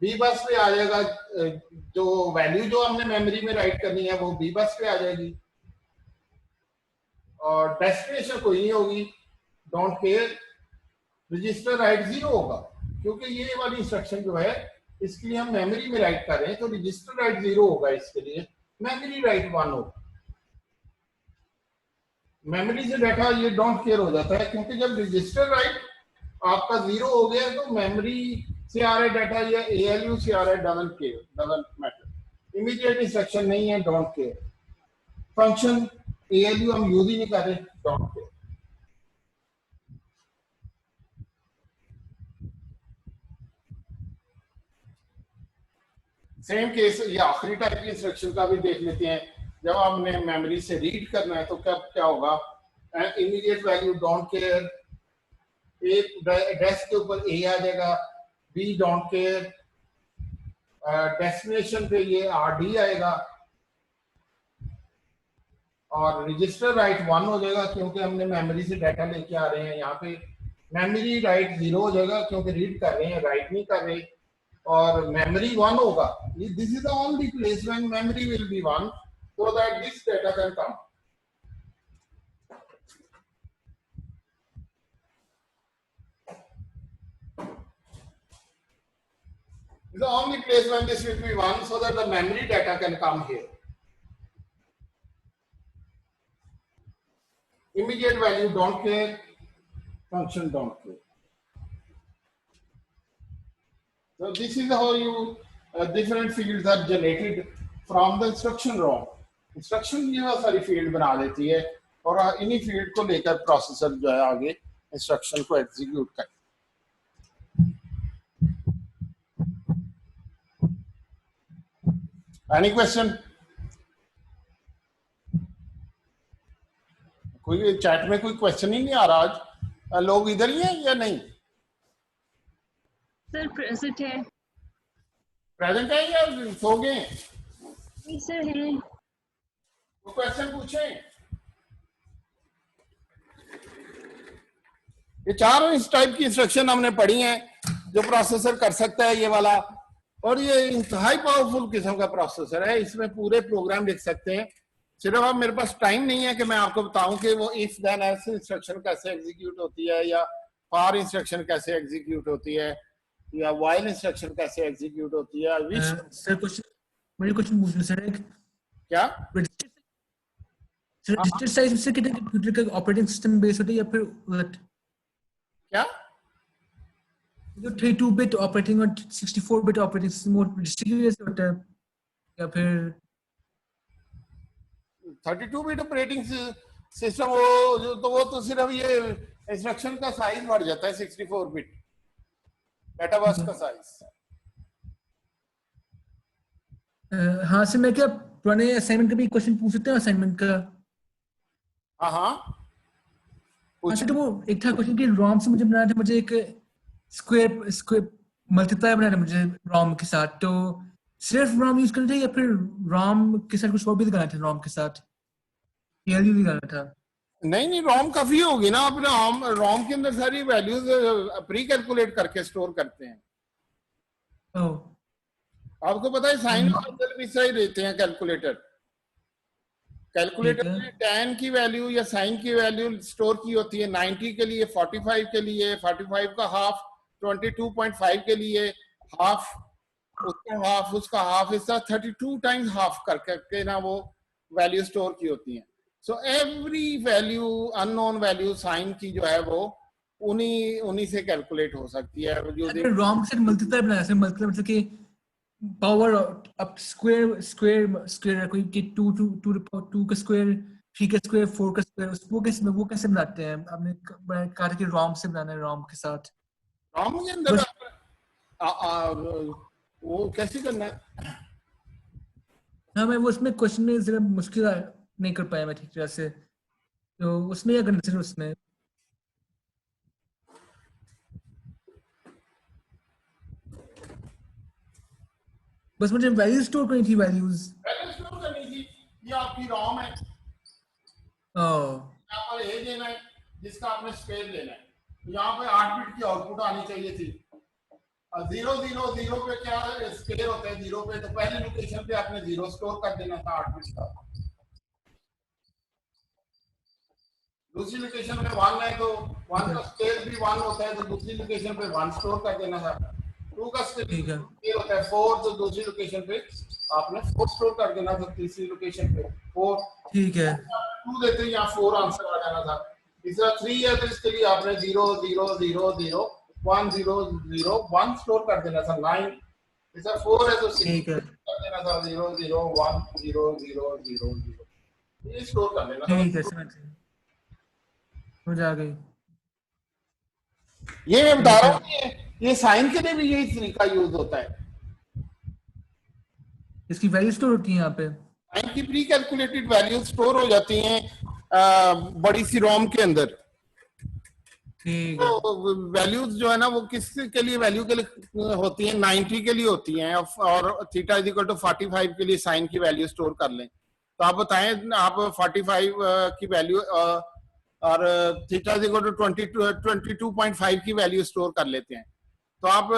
बी बस पे आ जाएगा, जो वैल्यू जो हमने मेमोरी में राइट करनी है वो बी बस पे आ जाएगी, और डेस्टिनेशन कोई नहीं होगी, डोंट केयर। रजिस्टर राइट 0 होगा क्योंकि ये वाली इंस्ट्रक्शन जो है इसके लिए हम मेमोरी में राइट कर रहे हैं, तो रजिस्टर राइट 0 होगा, इसके लिए मेमोरी राइट 1 होगा। मेमोरी से डाटा ये डोंट केयर हो जाता है, क्योंकि जब रजिस्टर राइट आपका 0 हो गया तो मेमोरी से आ रहा है डाटा या ALU से आ रहा है, doesn't care, doesn't matter. Immediate instruction नहीं है, डोंट केयर। फंक्शन ALU हम यूज ही नहीं कर रहे, डोंट केयर। सेम केस ये आखिरी टाइप की इंस्ट्रक्शन का भी देख लेते हैं। जब हमने मेमोरी से रीड करना है तो क्या होगा, immediate value don't care, address के ऊपर A आ जाएगा, B डोंट केयर, डेस्टिनेशन पे ये RD आएगा, और रजिस्टर राइट 1 हो जाएगा क्योंकि हमने मेमोरी से डाटा लेके आ रहे हैं। यहाँ पे मेमोरी राइट 0 हो जाएगा क्योंकि रीड कर रहे हैं, राइट नहीं कर रहे। और मेमोरी 1 होगा। This is the only place when memory will be 1 so that this data can come. This is the only place when this will be 1 so that the memory data can come here. Immediate value don't care, function don't care. So this is how you different fields are generated from the instruction ROM. Instruction ये बहुत सारी field बना देती है और इन्हीं field को लेकर प्रोसेसर जो है आगे इंस्ट्रक्शन को एग्जीक्यूट करता है। Any question? कोई चैट में कोई क्वेश्चन ही नहीं आ रहा आज। लोग इधर ही हैं या नहीं? सर प्रेजेंट है। प्रेजेंट है या सो गए? नहीं सर है। वो क्वेश्चन पूछें। ये चारों इस टाइप की इंस्ट्रक्शन हमने पढ़ी हैं जो प्रोसेसर कर सकता है ये वाला, और ये इंतहाई पावरफुल किस्म का प्रोसेसर है। इसमें पूरे प्रोग्राम लिख सकते हैं। सिर्फ अब मेरे पास टाइम नहीं है कि मैं आपको बताऊं कि वो इफ देन एल्स इंस्ट्रक्शन कैसे एग्जीक्यूट होती है, या फॉर इंस्ट्रक्शन कैसे एग्जीक्यूट होती है, या व्हाइल इंस्ट्रक्शन कैसे एग्जीक्यूट होती है। सर मुझे क्वेश्चन पूछना सर। क्या रजिस्टर साइज से कितने कंप्यूटर का ऑपरेटिंग सिस्टम बेस होता है या फिर उलट? क्या जो 32 बिट ऑपरेटिंग और 64 बिट ऑपरेटिंग सिस्टम वो रजिस्टर होता है या फिर 32 बिट ऑपरेटिंग सिस्टम? वो तो सिर्फ ये इंस्ट्रक्शन का साइज बढ़ जाता है 64 बिट डाटा बस का साइज। हाँ सर, मैं क्या पुराने असाइनमेंट का भी क्वेश्चन पूछ सकते हैं असाइनमेंट का? हाँ अच्छा, तो वो एक था क्वेश्चन कि रॉम से मुझे बनाना था, मुझे एक स्क्वायर मल्टीप्लाई बनाना मुझे रॉम के साथ। तो सिर्फ रॉम यूज करना था या फिर रॉम के साथ कुछ और भी लगाना था? रॉम के साथ ALU भी लगाना था? नहीं, रॉम काफी होगी ना। अपने रॉम के अंदर सारी वैल्यूज प्री कैलकुलेट करके स्टोर करते हैं। ओह, आपको पता है साइन और अंदर भी सही रहते हैं कैलकुलेटर में tan की वैल्यू या साइन की वैल्यू स्टोर की होती है 90 के लिए, 45 के लिए, 45 का हाफ, 22.5 के लिए हाफ, उसका हाफ हिस्सा 32 टाइम्स हाफ करके ना वो वैल्यू स्टोर की होती है। So every value unknown value sign की जो है वो उन्हीं से कैलकुलेट हो सकती है। रॉम से मल्टीप्लाई बनाया सर, मल्टीप्लाई मतलब कि पावर अप स्क्वायर कोई कि 2 का स्क्वायर, 3 का स्क्वायर, 4 का स्क्वायर, वो कैसे बनाते हैं? आपने कहा था कि रॉम से बनाना है, रॉम के साथ। रॉम के अंदर वो कैसे करना है? हाँ, मैं वो उसमें क्वेश्चन में जरा मुश्किल नहीं कर पाया मैं ठीक तरह से, तो उसमें क्या करना चाहिए? उसमें बस मुझे वैल्यू स्टोर करनी थी, वैल्यूज स्टोर करनी थी। ये आपकी रॉम है, ओह, यहाँ पर ए देना है जिसका आपने स्क्वायर लेना है। यहाँ पे 8 बिट की आउटपुट आनी चाहिए थी। 0 पे क्या स्क्वायर होता है? 0 पे तो पहली लोकेशन पे आपने 0 स्टोर कर देना था 8 बिट का। दूसरी लोकेशन पे 1 है तो 1 का स्क्वायर भी 1 होता है, तो दूसरी लोकेशन पे 1 स्टोर कर देना था। 2 का स्क्वायर होता है 4, तो दूसरी लोकेशन पे आपने 4 स्टोर कर देना था, तीसरी लोकेशन पे 4। ठीक है, 2 देते यहाँ 4 आंसर आ जाना था। तीसरा 3 है तो इसके लिए आपने 0 0 0 0 1 0 0 1 स्टोर कर देना था। 9 तीसरा 4 है तो 6 कर देना था 0 0 1 0 0 0 0 ये स्टोर कर लेना। ठीक है, समझ आ गई। ये मैं बता रहा हूँ ये साइन के लिए भी यही तरीका यूज होता है। इसकी वैल्यू स्टोर होती है यहाँ पे, साइन की प्री कैलकुलेटेड वैल्यू स्टोर हो जाती हैं बड़ी सी रोम के अंदर। ठीक है, तो वैल्यूज जो है ना वो किस के लिए वैल्यू के लिए होती हैं? 90 के लिए होती हैं, और थीटा इज इक्वल टू 45 के लिए साइन की वैल्यू स्टोर कर लें तो आप बताएं, आप 45 की वैल्यू और थीटा इज इक्वल टू 22.5 की वैल्यू स्टोर कर लेते हैं, तो आप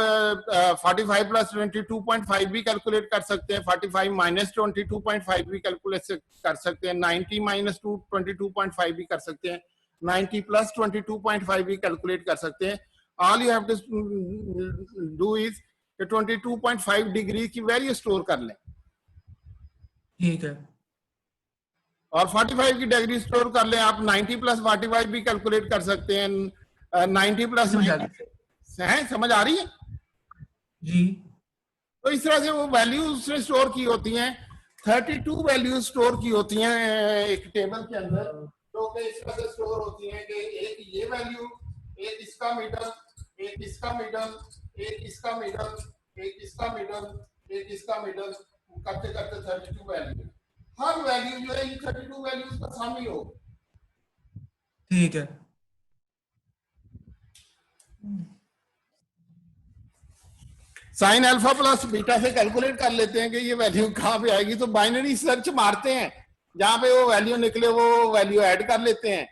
45 प्लस 22.5 भी कैलकुलेट कर सकते हैं, 45 माइनस 22.5 भी कैलकुलेट कर सकते हैं, 90 माइनस 22.5 भी कर सकते हैं, 90 प्लस 22.5 भी कैलकुलेट कर सकते हैं. All you have to do is 22.5 degree की वैल्यू स्टोर कर लें ठीक है. और 45 की डिग्री स्टोर कर लें. आप 90 प्लस 45 भी कैलकुलेट कर सकते हैं. 90 प्लस समझ आ गई. समझ आ रही है जी. तो इस तरह से वो वैल्यूज उसने स्टोर की होती हैं. 32 वैल्यूज स्टोर की होती हैं एक टेबल के अंदर, जो कि इस तरह से स्टोर होती हैं कि एक ये वैल्यू, एक इसका मिडल, एक इसका मिडल, एक इसका मिडल, एक इसका मिडल, एक इसका मिडल, करते करते 32 वैल्यू. हर वैल्यू जो है ये 32 वैल्यूज का सम ही हो. ठीक है. साइन अल्फा प्लस बीटा से कैलकुलेट कर लेते हैं कि ये वैल्यू कहाँ पे आएगी. तो बाइनरी सर्च मारते हैं, जहां पे वो वैल्यू निकले वो वैल्यू ऐड कर लेते हैं,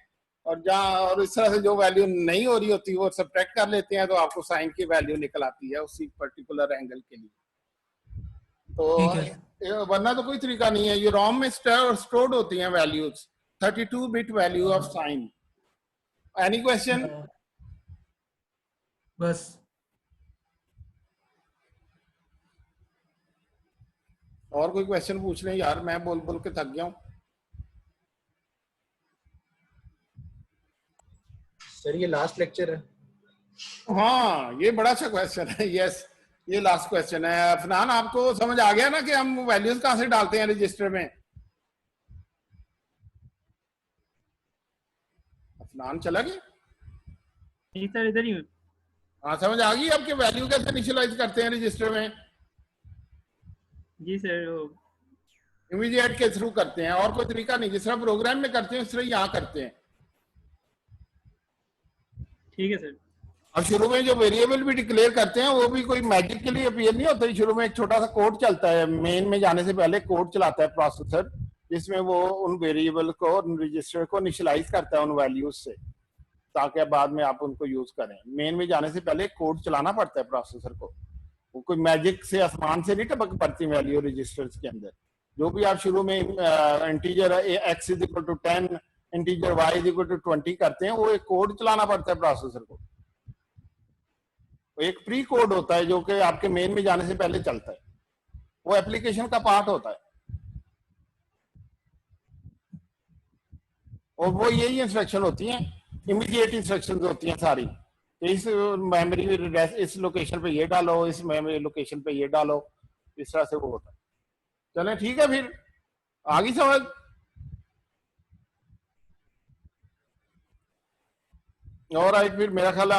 और इस तरह से जो वैल्यू नहीं हो रही होती वो सब्ट्रैक्ट कर लेते हैं, तो आपको साइन की वैल्यू निकल आती है उसी पर्टिकुलर एंगल के लिए. तो वरना तो कोई तरीका नहीं है. ये रोम में स्टोर्ड होती हैं values, 32 bit value of sine. Any question? बस. और कोई क्वेश्चन पूछ लें यार, मैं बोल बोल के थक गया हूँ. सर ये लास्ट लेक्चर है. हाँ ये बड़ा अच्छा क्वेश्चन है. यस ये लास्ट क्वेश्चन है. अफनान आपको समझ आ गया ना कि हम वैल्यूज कहाँ से डालते हैं रजिस्टर में? अफनान चला गया? नहीं सर, इधर ही हूँ. हाँ समझ आ गई आपके वैल्यू कैसे इनिशियलाइज करते हैं रजिस्टर में? जी सर. इमीडिएट के थ्रू करते हैं, और कोई तरीका नहीं. जिस तरह प्रोग्राम में करते हैं उस तरह यहाँ करते हैं. ठीक है सर. अब शुरू में जो वेरिएबल भी डिक्लेयर करते हैं वो भी कोई मैजिक के लिए अपीयर नहीं होता. शुरू में एक छोटा सा कोड चलता है, मेन में जाने से पहले कोड चलाता है प्रोसेसर, जिसमें वो उन वेरिएबल को, रजिस्टर को इनिशियलाइज करता है उन वैल्यूज से, ताकि बाद में आप उनको यूज करें. मेन में जाने से पहले कोड चलाना पड़ता है प्रोसेसर को. वो कोई मैजिक से आसमान से नहीं टपक पड़ती वैल्यू रजिस्टर्स के अंदर. जो भी आप शुरू में integer x is equal to 10, integer y is equal to 20 करते हैं, वो एक कोड चलाना पड़ता है प्रोसेसर को. एक प्री कोड होता है जो कि आपके मेन में जाने से पहले चलता है, वो एप्लीकेशन का पार्ट होता है, और वो यही इंस्ट्रक्शन होती हैं, इमीडिएट इंस्ट्रक्शंस होती हैं सारी. इस मेमोरी इस लोकेशन पे ये डालो, इस मेमोरी लोकेशन पे ये डालो, इस तरह से वो होता है. चलें ठीक है, फिर आगे समझ. और फिर मेरा ख्याल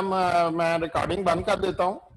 मैं रिकॉर्डिंग बंद कर देता हूँ.